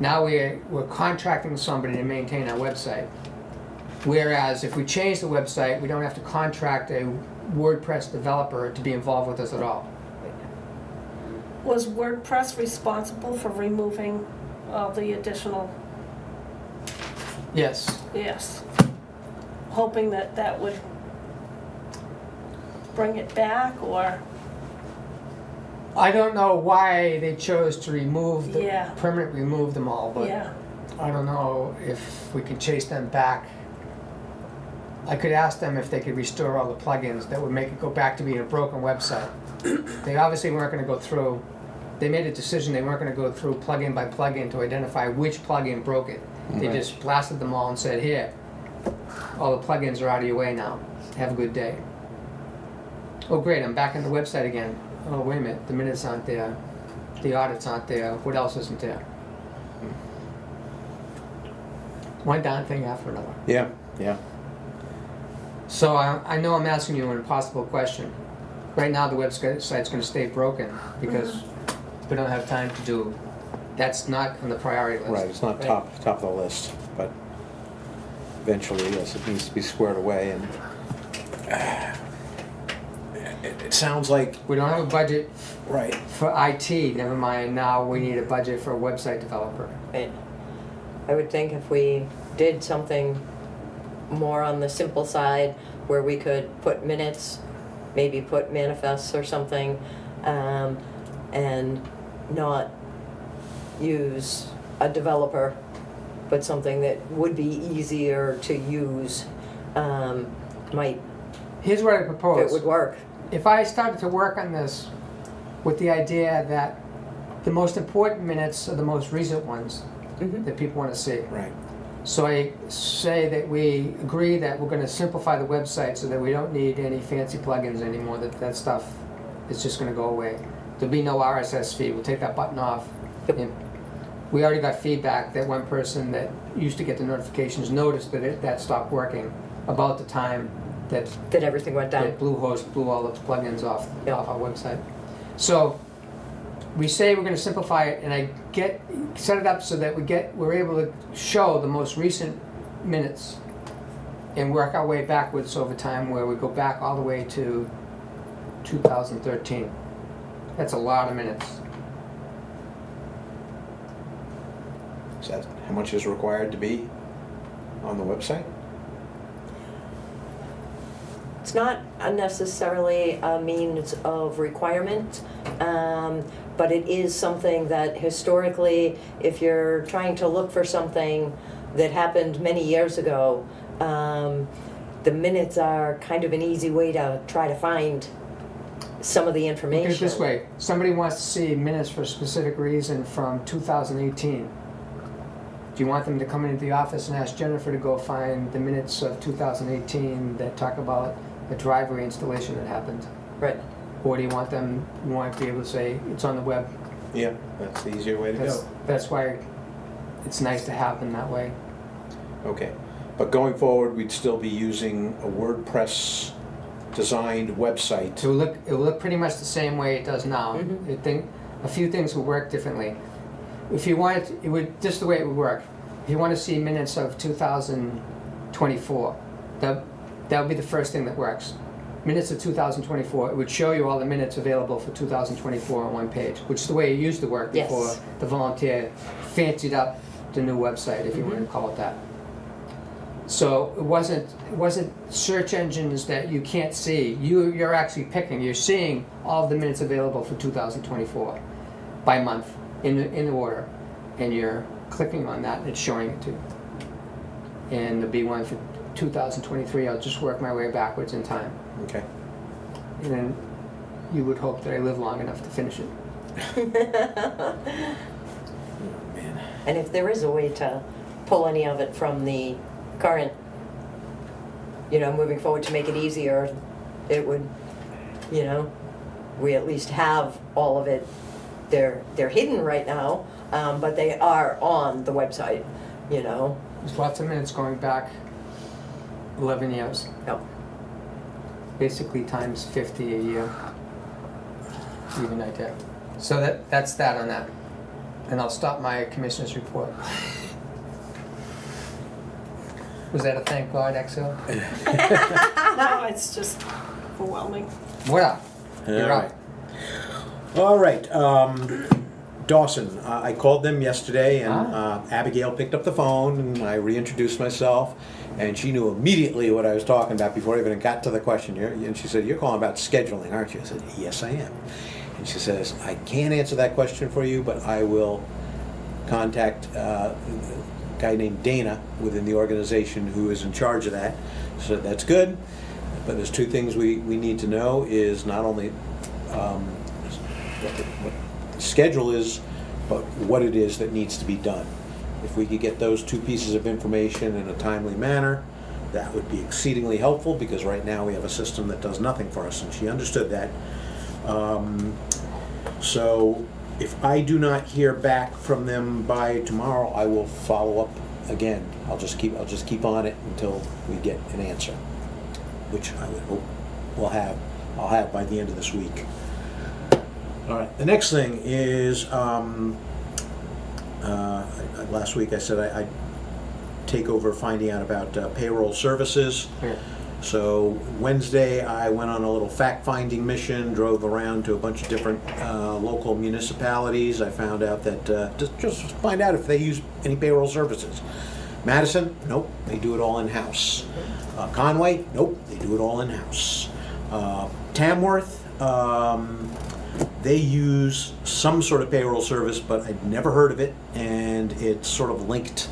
Now we're contracting somebody to maintain our website. Whereas if we change the website, we don't have to contract a WordPress developer to be involved with us at all. Was WordPress responsible for removing all the additional, Yes. yes, hoping that would bring it back, or, I don't know why they chose to remove Yeah. permanently remove them all, but yeah, I don't know if we can chase them back. I could ask them if they could restore all the plugins that would make it go back to being a broken website. They obviously weren't going to go through, they made a decision they weren't going to go through plugin by plugin to identify which plugin broke it. They Right. just blasted them all and said, here, all the plugins are out of your way now. Have a good day. Oh great, I'm back on the website again. Oh wait a minute, the minutes aren't there. The audits aren't there. What else isn't there? One darn thing after another. Yeah, yeah. So I know I'm asking you an impossible question. Right now the website's going to stay broken because we don't have time to do. That's not on the priority list. Right, it's not top of the list, but eventually, yes, it needs to be squared away, and it sounds like, We don't have a budget right, for IT. Never mind. Now we need a budget for a website developer. Right. I would think if we did something more on the simple side, where we could put minutes, maybe put manifests or something, and not use a developer, but something that would be easier to use, might, Here's what I if propose. it would work. If I started to work on this with the idea that the most important minutes are the most recent ones Mhm. that people want to see. right. So I say that we agree that we're going to simplify the website so that we don't need any fancy plugins anymore, that stuff is just going to go away. There'll be no RSS feed, we'll take that button off. Yep. And we already got feedback that one person that used to get the notifications noticed that that stopped working about the time that That everything went down. that Bluehost blew all its plugins off Yeah. our website. So we say we're going to simplify it, and I set it up so that we're able to show the most recent minutes and work our way backwards over time, where we go back all the way to 2013. That's a lot of minutes. Is that how much is required to be on the website? It's not necessarily a means of requirement, but it is something that historically, if you're trying to look for something that happened many years ago, the minutes are kind of an easy way to try to find some of the Look information. at it this way, somebody wants to see minutes for a specific reason from 2018. Do you want them to come into the office and ask Jennifer to go find the minutes of 2018 that talk about the driveway installation that happened? Right. Or do you want to be able to say, it's on the web? Yeah, that's the easier way to go. That's why it's nice to have them that way. Okay, but going forward, we'd still be using a WordPress designed website. It will look pretty much the same way it does now. Mhm. A few things will work differently. If you wanted, it would, just the way it would work. If you want to see minutes of 2024, that would be the first thing that works. Minutes of 2024, it would show you all the minutes available for 2024 on one page, which is the way it used to work Yes. before the volunteer fancied up the new website, if you want to call it that. So it wasn't search engines that you can't see. You're actually picking. You're seeing all of the minutes available for 2024 by month in order, and you're clicking on that and it's showing it to you. And there'll be one for 2023. I'll just work my way backwards in time, Okay. and then you would hope that I live long enough to finish it. Oh, man. And if there is a way to pull any of it from the current, moving forward to make it easier, it would, we at least have all of it. They're hidden right now, but they are on the website, There's lots of minutes going back 11 years, Yep. basically times 50 a year, even right there. So that's that on that. And I'll stop my commissioner's report. Was that a thank God, Excel? No, it's just overwhelming. What up? You're All up. right. All right, Dawson, I called them yesterday, and Abigail picked up the phone, and I reintroduced myself, and she knew immediately what I was talking about before I even got to the question. And she said, "You're calling about scheduling, aren't you?" I said, "Yes, I am." And she says, "I can't answer that question for you, but I will contact a guy named Dana within the organization who is in charge of that." So that's good, but there's two things we need to know is not only what the schedule is, but what it is that needs to be done. If we could get those two pieces of information in a timely manner, that would be exceedingly helpful, because right now we have a system that does nothing for us, and she understood that. So if I do not hear back from them by tomorrow, I will follow up again. I'll just keep on it until we get an answer, which I would hope I'll have by the end of this week. All right, the next thing is, last week I said I'd take over finding out about payroll services. Yeah. So Wednesday I went on a little fact-finding mission, drove around to a bunch of different local municipalities. I found out that, just find out if they use any payroll services. Madison, nope, they do it all in-house. Conway, nope, they do it all in-house. Tamworth, they use some sort of payroll service, but I'd never heard of it, and it's sort of linked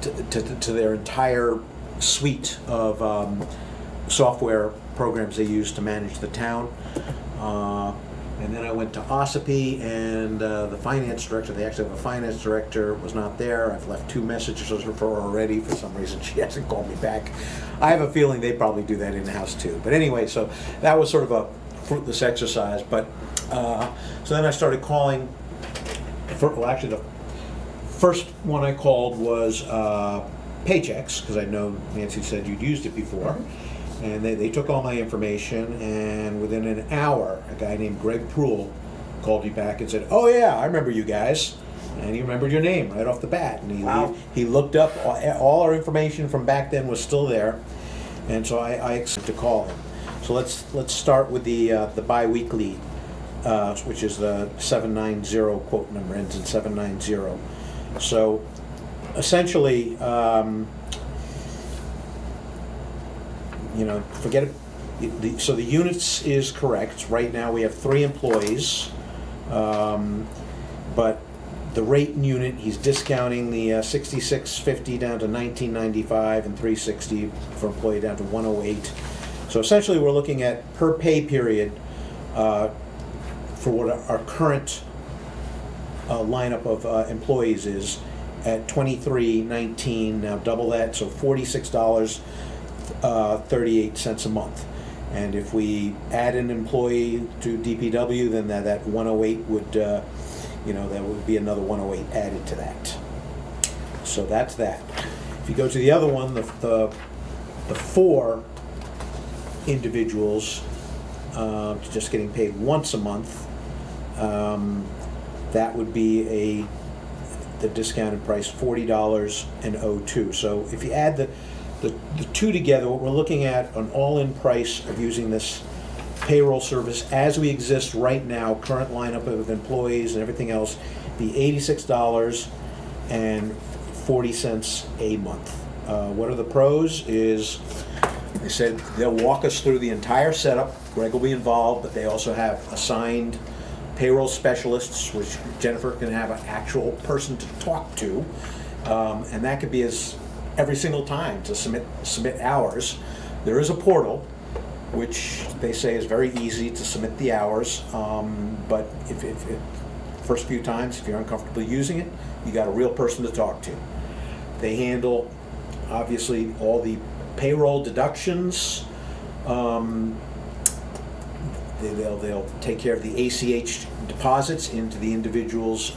to their entire suite of software programs they use to manage the town. And then I went to Ossipee, and the finance director, they actually have a finance director, was not there. I've left 2 messages for her already. For some reason, she hasn't called me back. I have a feeling they probably do that in-house too. But anyway, so that was sort of a fruitless exercise. But so then I started calling. Actually, the first one I called was Paychecks, because I know Nancy said you'd used it before. And they took all my information, and within an hour, a guy named Greg Proul called me back and said, "Oh yeah, I remember you guys." And he remembered your name right off the bat. And he looked up, all our information from back then was still there. And so I accepted to call him. So let's start with the biweekly, which is the 790 quote number, ends in 790. So essentially, forget it. So the units is correct. Right now we have 3 employees, but the rate in unit, he's discounting the $66.50 down to $19.95 and $3.60 for employee down to $108. So essentially we're looking at per pay period for what our current lineup of employees is at $23.19. Now double that, so $46.38 a month. And if we add an employee to DPW, then that 108 would, that would be another 108 added to that. So that's that. If you go to the other one, the 4 individuals just getting paid once a month, that would be the discounted price $40.02. So if you add the 2 together, what we're looking at an all-in price of using this payroll service as we exist right now, current lineup of employees and everything else, be $86.40 a month. What are the pros is, they said they'll walk us through the entire setup. Greg will be involved, but they also have assigned payroll specialists, which Jennifer can have an actual person to talk to, and that could be every single time to submit hours. There is a portal, which they say is very easy to submit the hours, but if first few times, if you're uncomfortable using it, you got a real person to talk to. They handle, obviously, all the payroll deductions. They'll take care of the ACH deposits into the individual's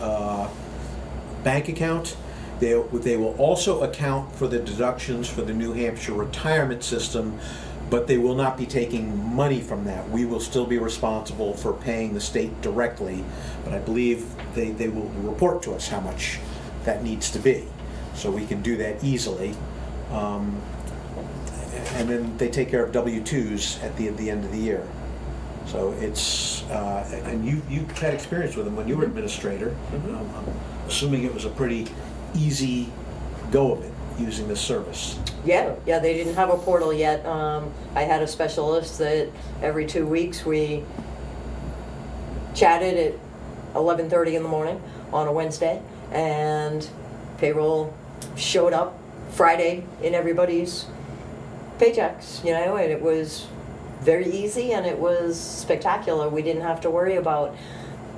bank account. They will also account for the deductions for the New Hampshire retirement system, but they will not be taking money from that. We will still be responsible for paying the state directly, but I believe they will report to us how much that needs to be, so we can do that easily. And then they take care of W-2s at the end of the year. So it's, and you had experience with them when you were administrator. I'm assuming it was a pretty easy go of it, using this service. Yeah, they didn't have a portal yet. I had a specialist that every 2 weeks we chatted at 11:30 in the morning on a Wednesday, and payroll showed up Friday in everybody's paychecks, and it was very easy and it was spectacular. We didn't have to worry about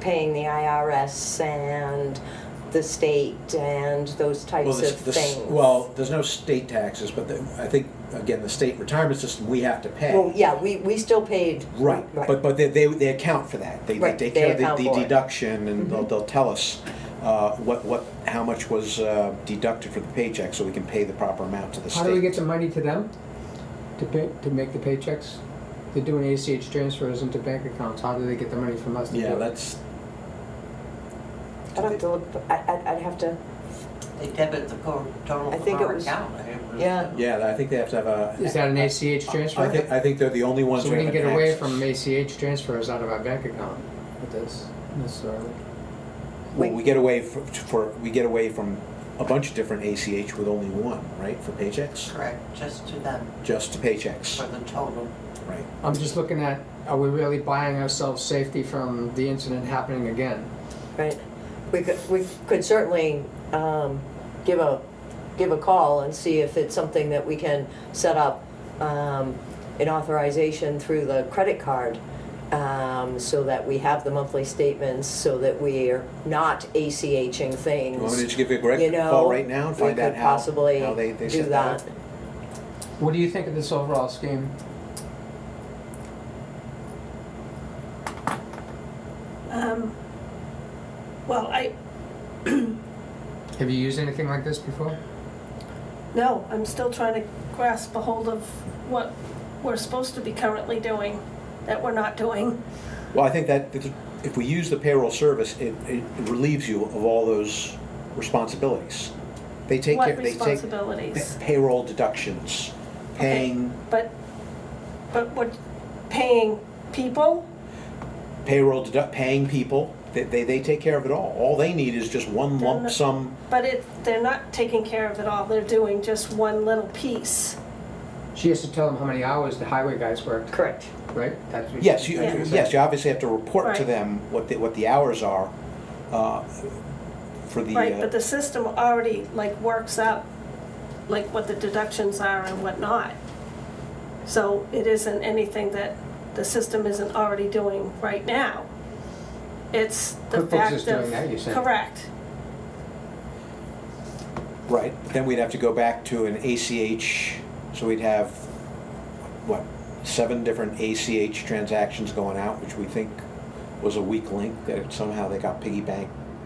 paying the IRS and the state and those types of things. Well, there's no state taxes, but I think, again, the state retirement system we have to pay. Well, yeah, we still paid. Right. But they account for that. They take care of the deduction, and they'll tell us how much was deducted for the paycheck, so we can pay the proper amount to the state. How do we get the money to them to make the paychecks? They're doing ACH transfers into bank accounts. How do they get the money from us? Yeah, that's. I'd have to look. I'd have to. They debit the total I think from it our was- account. Yeah. Yeah, I think they have to have a. Is that an ACH transfer? I think they're the only ones So who we have can get away access. from ACH transfers out of our bank account with this necessarily. Well, we get away we get away from a bunch of different ACH with only one, right, for paychecks? Correct, just to them, Just to paychecks, for the total. right. I'm just looking at, are we really buying ourselves safety from the incident happening again? Right. We could certainly give a call and see if it's something that we can set up an authorization through the credit card, so that we have the monthly statements, so that we're not ACHing things. You want me to just give you a Greg You know, call right now and we find out could possibly how they do set that that. up? What do you think of this overall scheme? Well, Have you used anything like this before? no, I'm still trying to grasp a hold of what we're supposed to be currently doing, that we're not doing. Well, I think that if we use the payroll service, it relieves you of all those responsibilities. They take What care. They take responsibilities? payroll deductions, paying. But what, paying people? Payroll deduct, paying people, they take care of it all. All they need is just one They're lump not- sum. But they're not taking care of it all, they're doing just one little piece. She has to tell them how many hours the highway guys worked, Correct. right? That's what Yes, she- you, that's what you're yes, saying. you obviously have to report to Right. them what the hours are, for the. Right, but the system already like works out like what the deductions are and whatnot. So it isn't anything that the system isn't already doing right now. It's the QuickBooks fact is of. doing that, you're saying? Correct. Right, but then we'd have to go back to an ACH, so we'd have, what, 7 different ACH transactions going out, which we think was a weak link that somehow they got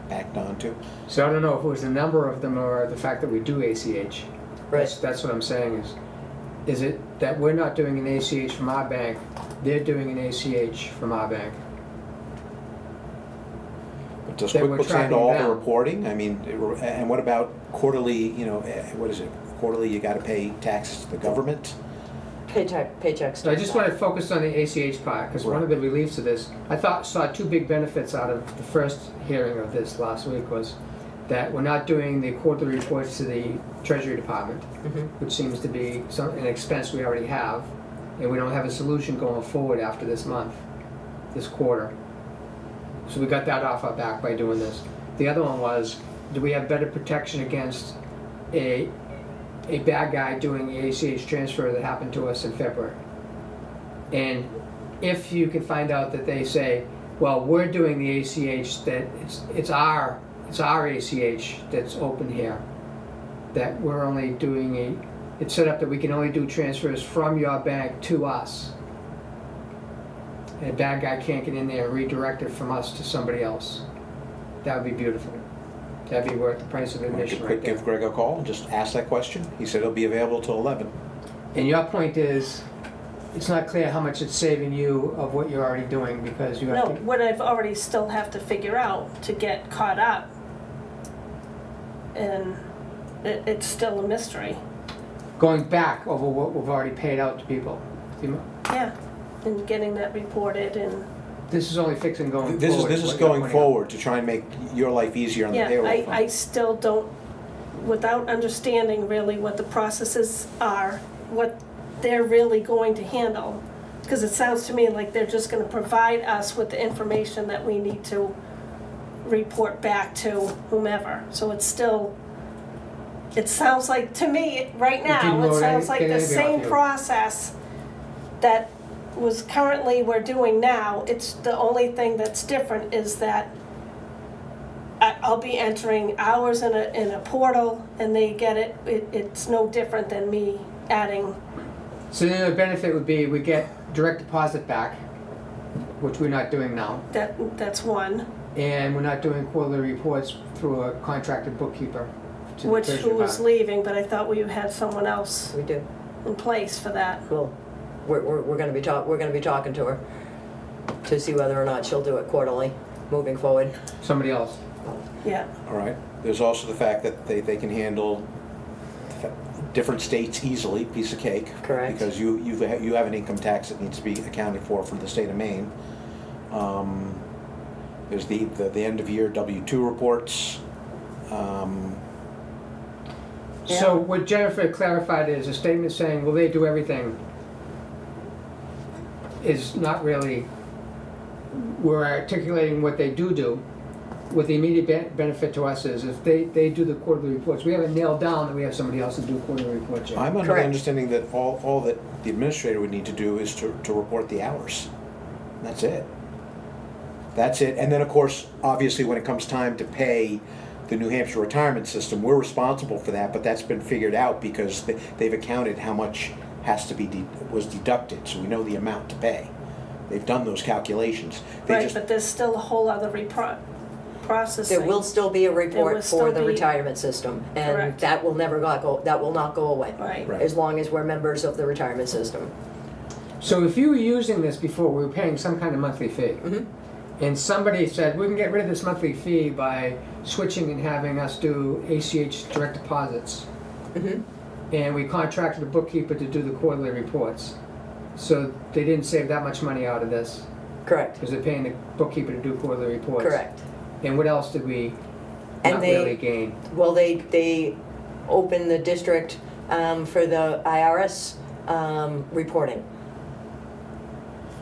backed onto. So I don't know if it was the number of them or the fact that we do ACH. Right. That's what I'm saying is it that we're not doing an ACH from our bank, they're doing an ACH from our bank? But does That we're QuickBooks handle tracking all the down. reporting? I mean, and what about quarterly, what is it? Quarterly, you gotta pay taxes to the government? Paychecks. So I just want to focus on the ACH part, because one of the reliefs of this, I saw 2 big benefits out of the first hearing of this last week was that we're not doing the quarterly reports to the Treasury Department, Mhm. which seems to be an expense we already have, and we don't have a solution going forward after this month, this quarter. So we got that off our back by doing this. The other one was, do we have better protection against a bad guy doing the ACH transfer that happened to us in February? And if you can find out that they say, well, we're doing the ACH, that it's our ACH that's open here, that we're only doing it's set up that we can only do transfers from your bank to us. And a bad guy can't get in there and redirect it from us to somebody else. That would be beautiful. That'd be worth the price of admission right there. Give Greg a call and just ask that question. He said he'll be available till 11. And your point is, it's not clear how much it's saving you of what you're already doing because you have No, to. what I've already still have to figure out to get caught up. And it's still a mystery. Going back over what we've already paid out to people. Yeah, and getting that reported and, This is only fixing going This forward. is what you're going pointing out. forward to try and make your life easier on the yeah, payroll I fund. still don't, without understanding really what the processes are, what they're really going to handle. Because it sounds to me like they're just gonna provide us with the information that we need to report back to whomever. So it's still, it sounds like, to me, right didn't now, it load sounds like get the anything off same you. process that was currently we're doing now. It's the only thing that's different is that I'll be entering hours in a portal and they get it. It's no different than me adding. So then the benefit would be we get direct deposit back, which we're not doing now. That's one. And we're not doing quarterly reports through a contracted bookkeeper. to the Which Treasury who was Department. leaving, but I thought we had someone else We do. in place for that. Well, we're gonna be talking to her to see whether or not she'll do it quarterly, moving forward. Somebody else. Yeah. All right. There's also the fact that they can handle different states easily, piece of cake. Correct. Because you have an income tax that needs to be accounted for the state of Maine. There's the end of year W-2 reports. So what Jennifer clarified is a statement saying, well, they do everything, is not really, we're articulating what they do. What the immediate benefit to us is if they do the quarterly reports. We haven't nailed down that we have somebody else to do quarterly reports yet. I'm under the Correct. understanding that all that the administrator would need to do is to report the hours. That's it. That's it. And then, of course, obviously, when it comes time to pay the New Hampshire retirement system, we're responsible for that, but that's been figured out because they've accounted how much has to be was deducted, so we know the amount to pay. They've done those calculations. They Right, just, but there's still a whole other processing. There will still be a will report still for the be- retirement system, and Correct. that will not go away. Right. Right. As long as we're members of the retirement system. So if you were using this before, we were paying some kind of monthly fee. Mhm. And somebody said, we can get rid of this monthly fee by switching and having us do ACH direct deposits. Mhm. And we contracted a bookkeeper to do the quarterly reports. So they didn't save that much money out of this, Correct, because they're paying the bookkeeper to do quarterly reports. correct. And what else did we And not they- really gain? Well, they opened the district for the IRS reporting.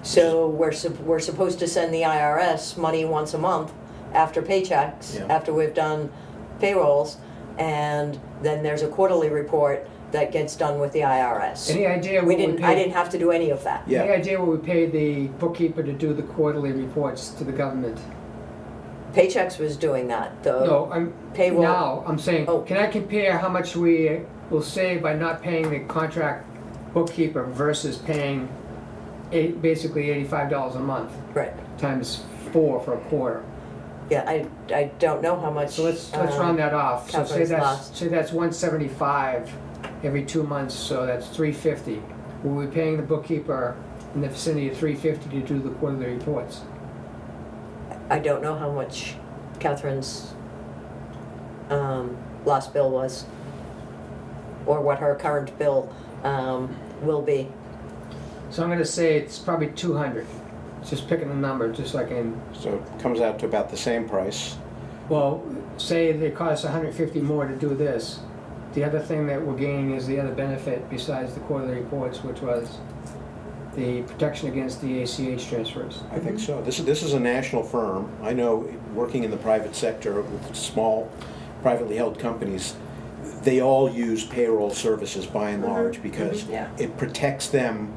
So we're supposed to send the IRS money once a month after paychecks, Yeah. after we've done payrolls, and then there's a quarterly report that gets done with the IRS. Any idea We what we didn't, I paid? didn't have to do any of that. Yeah. Any idea what we paid the bookkeeper to do the quarterly reports to the government? Paychecks was doing that, No, I'm, payroll. now, I'm saying, Oh. can I compare how much we will save by not paying the contract bookkeeper versus paying basically $85 a month, Right, times 4 for a quarter? yeah, I don't know how much. So let's round that off. So say Catherine's lost. that's 175 every 2 months, so that's 350. Will we paying the bookkeeper in the vicinity of 350 to do the quarterly reports? I don't know how much Catherine's last bill was, or what her current bill will be. So I'm gonna say it's probably 200. Just picking a number, just like in, So it comes out to about the same price. well, say they cost 150 more to do this. The other thing that we're gaining is the other benefit besides the quarterly reports, which was the protection against the ACH transfers. I think so. This is a national firm. I know, working in the private sector with small privately held companies, they all use payroll services by and large because Yeah. it protects them.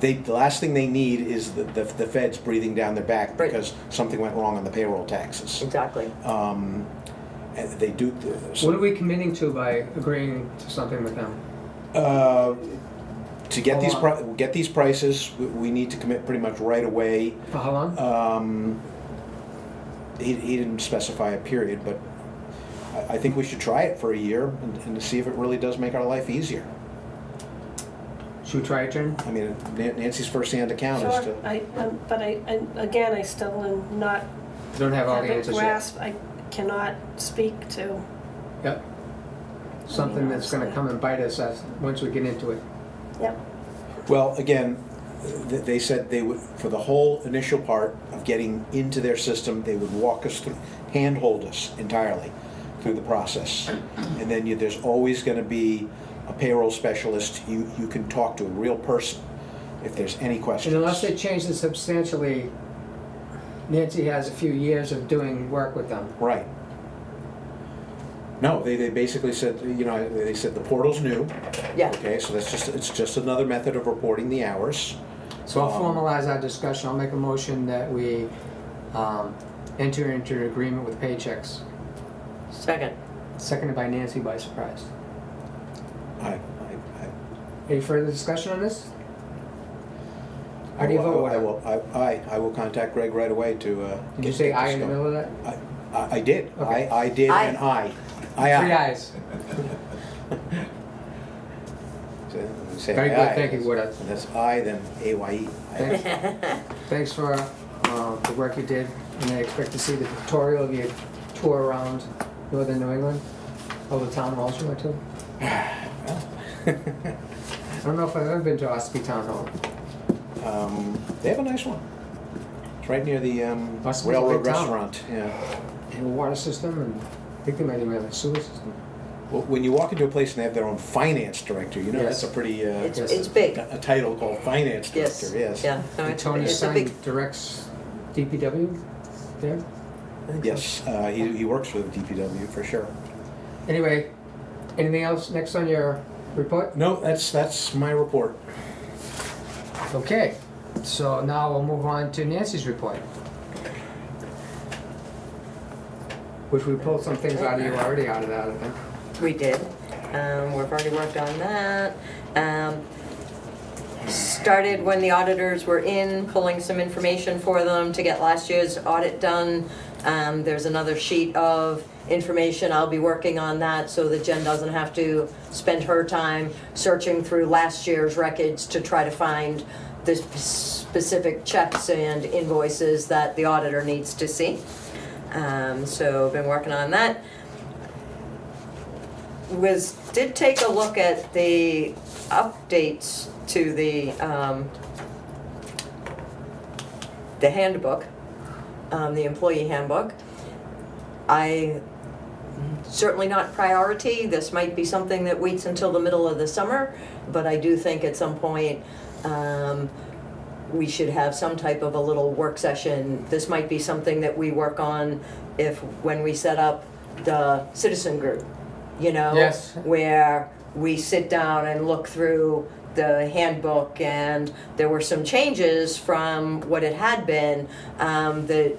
The last thing they need is the feds breathing down their back Right. because something went wrong on the payroll taxes. Exactly. And they do. What are we committing to by agreeing to something with them? To get these How get these prices, we need to commit pretty much right away. For how long? He didn't specify a period, but I think we should try it for a year and to see if it really does make our life easier. Should we try it, Jen? I mean, Nancy's first-hand account is Sure, to. but again, I still am not, You don't have all the haven't answers yet. grasped, I cannot speak to, Yep. Something that's gonna come and bite us once we get into it. yep. Well, again, they said they would, for the whole initial part of getting into their system, they would walk us through, handhold us entirely through the process. And then there's always gonna be a payroll specialist. You can talk to a real person if there's any questions. And unless they change this substantially, Nancy has a few years of doing work with them. Right. No, they basically said, they said the portal's new. Yeah. Okay, so it's just another method of reporting the hours. So I'll formalize our discussion. I'll make a motion that we enter into an agreement with Paychecks. Second. Seconded by Nancy by surprise. I Any further discussion on this? How do you vote? I will contact Greg right away to. Did you say aye in the middle of that? I did. Okay. I did Aye. and I. Three ayes. Say Very aye, good, aye. thank you, Wood. That's I, then AYE. Thanks. Thanks for the work you did, and I expect to see the tutorial of your tour around northern New England, all the town halls you went to. I don't know if I've ever been to Ospey Town Hall. They have a nice one. It's right near the Ospey's a railroad big town. restaurant, yeah. And a water system, and I think they might even have a sewer system. Well, when you walk into a place and they have their own finance director, Yes. that's a pretty, It's big. a title called finance Yes. director, yes. Yeah. No, And it's Tony's a son big. directs DPW there. I think so. Yes, he works for the DPW, for sure. Anyway, anything else next on your report? No, that's my report. Okay, so now we'll move on to Nancy's report. Which we pulled some things out of you already out of that, I think. We did. We've already worked on that. Started when the auditors were in, pulling some information for them to get last year's audit done. There's another sheet of information. I'll be working on that so that Jen doesn't have to spend her time searching through last year's records to try to find the specific checks and invoices that the auditor needs to see. So I've been working on that. did take a look at the updates to the handbook, the employee handbook. Certainly not priority. This might be something that waits until the middle of the summer, but I do think at some point we should have some type of a little work session. This might be something that we work on when we set up the citizen group, you know? Yes. Where we sit down and look through the handbook, and there were some changes from what it had been that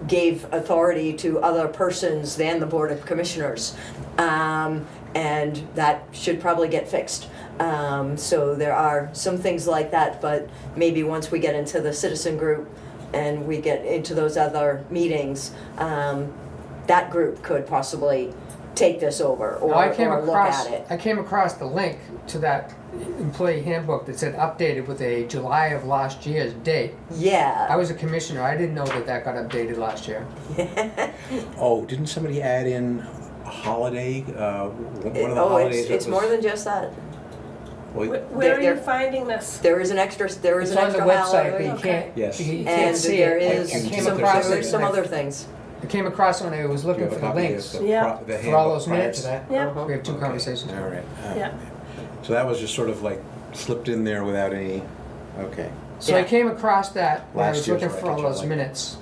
gave authority to other persons than the Board of Commissioners. And that should probably get fixed. So there are some things like that, but maybe once we get into the citizen group and we get into those other meetings, that group could possibly take this over or, Now, or look at it. I came across the link to that employee handbook that said updated with a July of last year's date. I Yeah. was a commissioner, I didn't know that got updated last year. Oh, didn't somebody add in a holiday? One of the Oh, holidays. it's more than just that. Well, Where are you There- finding this? There is an extra It's on the holiday. website, but you Okay. can't, Yes. you can't And see there it. is I came some- across there's it, some and other things. I came across when I was do you looking have for a the copy links. of the Yeah. the For all handbook those prior minutes. to that? Yeah. Uh-huh. We have two Okay. conversations. All right. Yeah. So that was just sort of like slipped in there without any, okay. So I Yeah. came across that when I Last was year's looking right, for all didn't you, those like- minutes.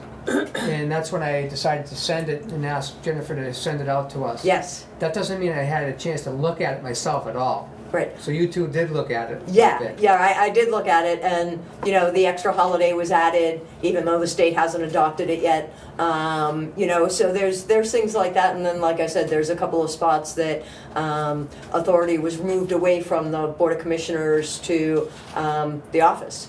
And that's when I decided to send it and ask Jennifer to send it out to us. Yes, That doesn't mean I had a chance to look at it myself at all. right. So you two did look at it. a Yeah, bit. yeah, I did look at it, and, you know, the extra holiday was added, even though the state hasn't adopted it yet. You know, so there's things like that, and then, like I said, there's a couple of spots that authority was moved away from the Board of Commissioners to the office.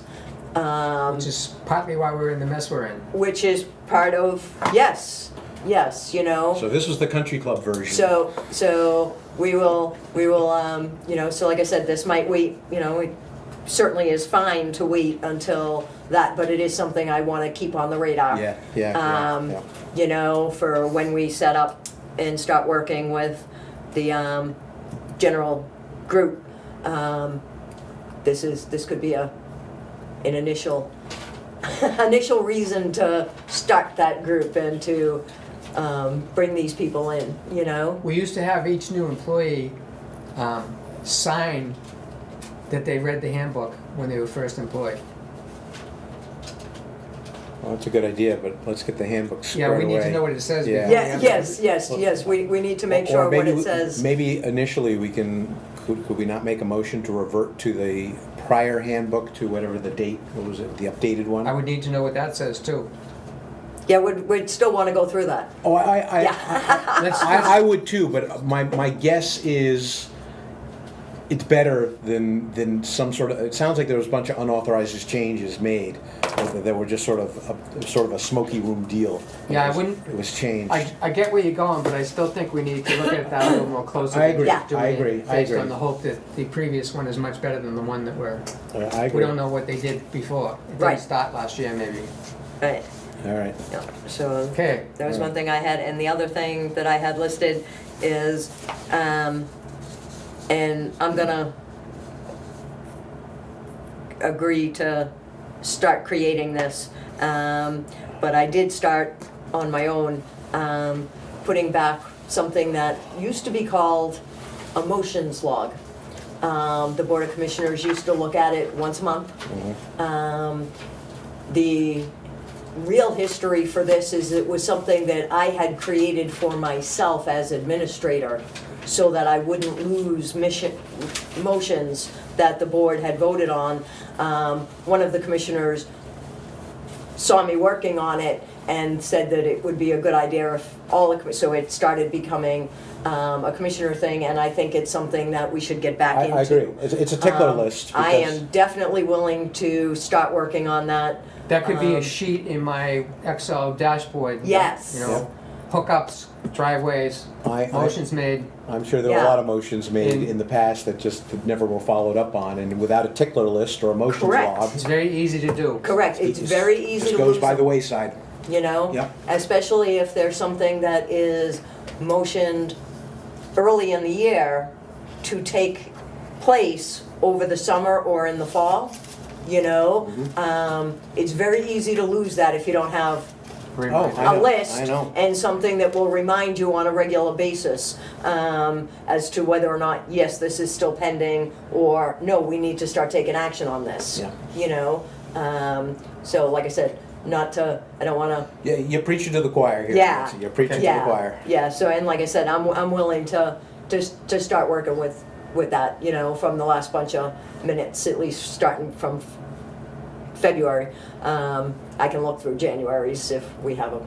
Which is partly why we're in the mess we're in. Which is part of, yes, you know. So this was the country club version. So we will, you know, so like I said, this might wait, you know, it certainly is fine to wait until that, but it is something I want to keep on the radar. Yeah. You know, for when we set up and start working with the general group. This could be an initial reason to start that group and to bring these people in, you know? We used to have each new employee sign that they read the handbook when they were first employed. Well, that's a good idea, but let's get the handbook Yeah, squared we need to away. know what it says. Yeah. before we Yeah, have yes, we need to make Or sure what maybe it we- says. Maybe initially we could we not make a motion to revert to the prior handbook to whatever the date, what was it, the updated one? I would need to know what that says too. Yeah, we'd still want to go through that. Oh, Let's, I would too, but my guess is it's better than some sort of, it sounds like there was a bunch of unauthorized changes made that were just sort of a smoky room deal. Yeah, I It was- wouldn't- It was changed. I get where you're going, but I still think we need to look at that a little more closely. I agree, Yeah. Doing I it agree, I Based agree. on the hope that the previous one is much better than the one that I we agree. don't know what they did before. It Right. didn't start last year maybe. Right, All right. yeah, so Okay, that was one thing I had, and the other thing that I had listed is, and I'm gonna agree to start creating this, but I did start on my own, putting back something that used to be called a motions log. The Board of Commissioners used to look at it once a month. The real history for this is it was something that I had created for myself as administrator so that I wouldn't lose motions that the board had voted on. One of the commissioners saw me working on it and said that it would be a good idea if so it started becoming a commissioner thing, and I think it's something that we should get back into. I agree. It's a tickler list. I because- am definitely willing to start working on that. that could be a sheet in my Excel dashboard. Yes. You know, hookups, driveways, motions made. I'm sure there were a Yeah. lot of motions made And- in the past that just never were followed up on, and without a tickler list or a motions Correct. log. It's very easy to do. Correct, it's very easy Just to goes lose by the them, early in the year to take place over the summer or in the fall, you know? It's very easy to lose that if you don't have Oh, a list I know. and something that will remind you on a regular basis as to whether or not, yes, this is still pending, or no, we need to start taking action on this. Yeah. You know? So like I said, I don't wanna, Yeah, you're preaching to the choir here. Yeah. Nancy. You're preaching to the yeah, choir. yeah, so, and like I said, I'm willing to start working with that, you know, from the last bunch of minutes, at least starting from February. I can look through January's if we have them.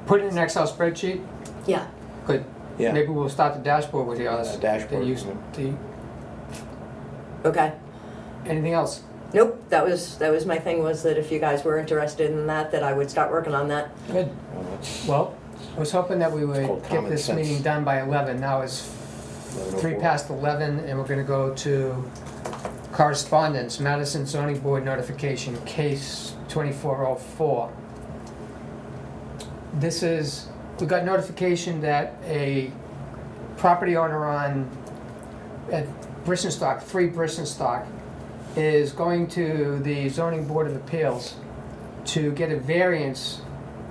Put it in an Excel spreadsheet. Yeah, Good. Yeah. Maybe we'll start the dashboard with yours. Dashboard, That you- yeah. okay. Anything else? Nope, that was my thing, was that if you guys were interested in that I would start working on that. Good. Well, that's Well, I was hoping that we would called get common this sense. meeting done by 11. Now it's 3 11:04. past 11, and we're gonna go to correspondence, Madison zoning board notification, case 2404. This is, we got notification that a property owner at Brissenstock, 3 Brissenstock, is going to the zoning board of appeals to get a variance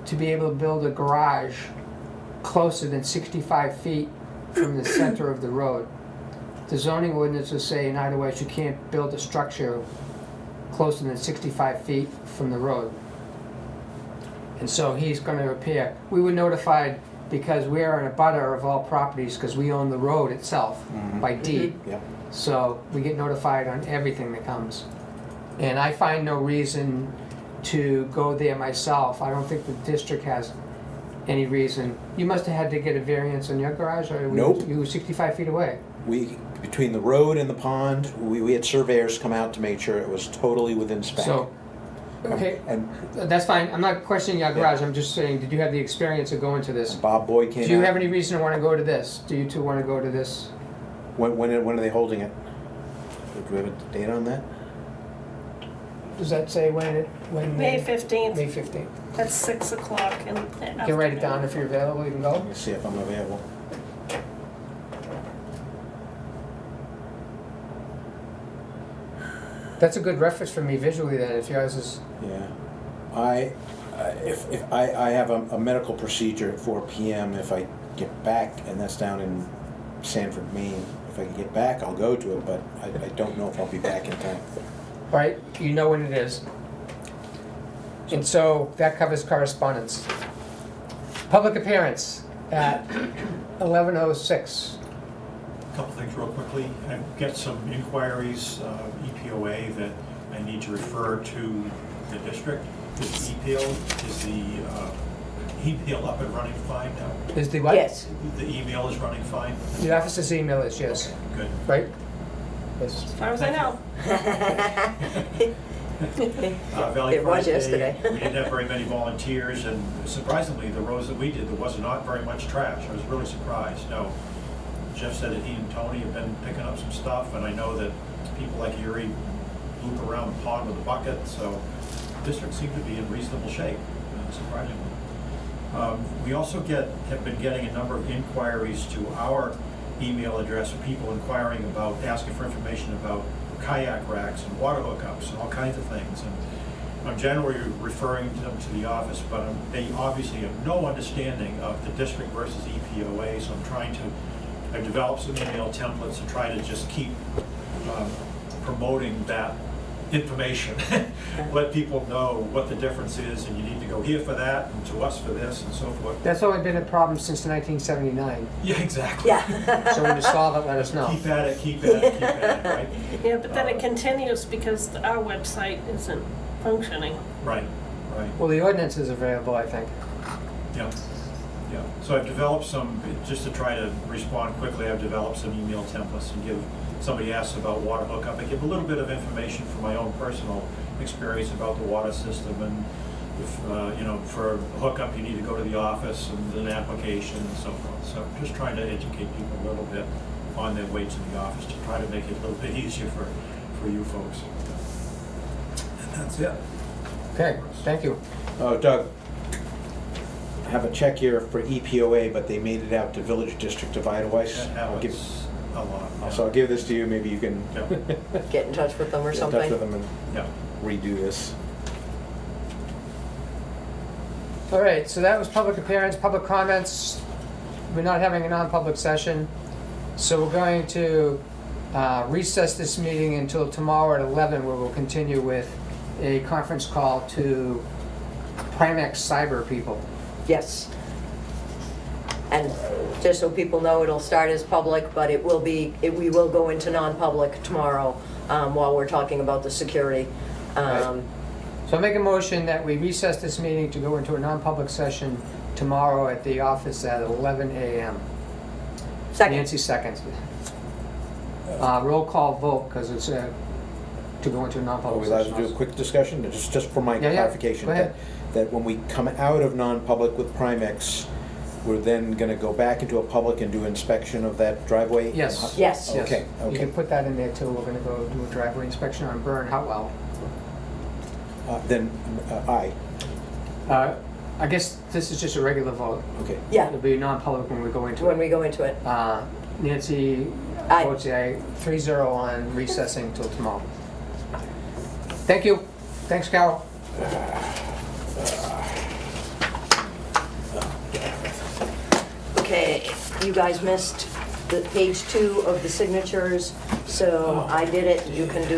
to be able to build a garage closer than 65 feet from the center of the road. The zoning ordinances say in Iowa you can't build a structure closer than 65 feet from the road. And so he's gonna appear. We were notified because we are in a butter of all properties because we own the road itself by deed. Yep. So we get notified on everything that comes. And I find no reason to go there myself. I don't think the district has any reason. You must have had to get a variance on your garage, or Nope. you were 65 feet away? Between the road and the pond, we had surveyors come out to make sure it was totally within spec. So, okay, And that's fine. I'm not questioning your garage. I'm just saying, did you have the experience of going to this? Bob Boyd came out. Do you have any reason to want to go to this? Do you two want to go to this? When are they holding it? Do we have a date on that? Does that say when May 15th, May 15th. at 6 o'clock in the You can write it down if you're available, you can go. Let me see if I'm available. That's a good reference for me visually then, if yours is, Yeah. I have a medical procedure at 4 p.m. If I get back, and that's down in Sanford, Maine. If I can get back, I'll go to it, but I don't know if I'll be back in time. right, you know when it is. And so that covers correspondence. Public appearance at 11:06. Couple things real quickly. I get some inquiries, EPOA, that I need to refer to the district. Is the email up and running fine now? Is the what? Yes. The email is running fine? The office's email is yes, Good. right? Yes. As far as I know. Valley It Pride was Day, yesterday. we didn't have very many volunteers, and surprisingly, the roads that we did, there was not very much trash. I was really surprised. Now, Jeff said that he and Tony have been picking up some stuff, and I know that people like Erie loop around the pond with a bucket, so the district seemed to be in reasonable shape, surprisingly. We also have been getting a number of inquiries to our email address of people inquiring about, asking for information about kayak racks and water hookups and all kinds of things. And I'm generally referring them to the office, but they obviously have no understanding of the district versus EPOA, so I've developed some email templates to try to just keep promoting that information. Let people know what the difference is, and you need to go here for that, and to us for this, and so forth. That's only been a problem since 1979. Yeah, exactly. Yeah. So when you solve it, let us know. Keep at it, keep at it, keep at it, right? Yeah, but then it continues because our website isn't functioning. Right, right. Well, the ordinance is available, I think. Yeah, yeah. So I've developed some, just to try to respond quickly, I've developed some email templates and give, somebody asks about water hookup, I give a little bit of information from my own personal experience about the water system, and if, for a hookup, you need to go to the office and an application and so forth. So just trying to educate people a little bit on their way to the office to try to make it a little bit easier for you folks. And that's it. Okay, thank you. Oh, Doug, have a check here for EPOA, but they made it out to Village District of Idelweiss. That I'll give- happens a lot. yeah. So I'll give this to you, maybe you can Yeah, Get in touch with them or get in touch with something. them and yeah. redo this. All right, so that was public appearance, public comments. We're not having a non-public session, so we're going to recess this meeting until tomorrow at 11, where we'll continue with a conference call to Primex cyber people. Yes. And just so people know, it'll start as public, but we will go into non-public tomorrow while we're talking about the security. Right. So I make a motion that we recess this meeting to go into a non-public session tomorrow at the office at 11 a.m. Second. Nancy seconds. Roll call vote, because it's to go into a Are non-public we allowed session. to do a quick discussion, just for my Yeah, yeah. clarification? Go ahead. That when we come out of non-public with Primex, we're then gonna go back into a public and do inspection of that driveway? Yes. Yes. Yes. Okay, You okay. can put that in there too. We're gonna go do a driveway inspection on Burn Hotwell. Then, aye, I guess this is just a regular vote. okay. Yeah, It'll be non-public when we go into when it. we go into it. Nancy Aye. votes aye, 3-0 on recessing till tomorrow. Thank you. Thanks, Carol. Okay, you guys missed the page 2 of the signatures, so I did it, you can do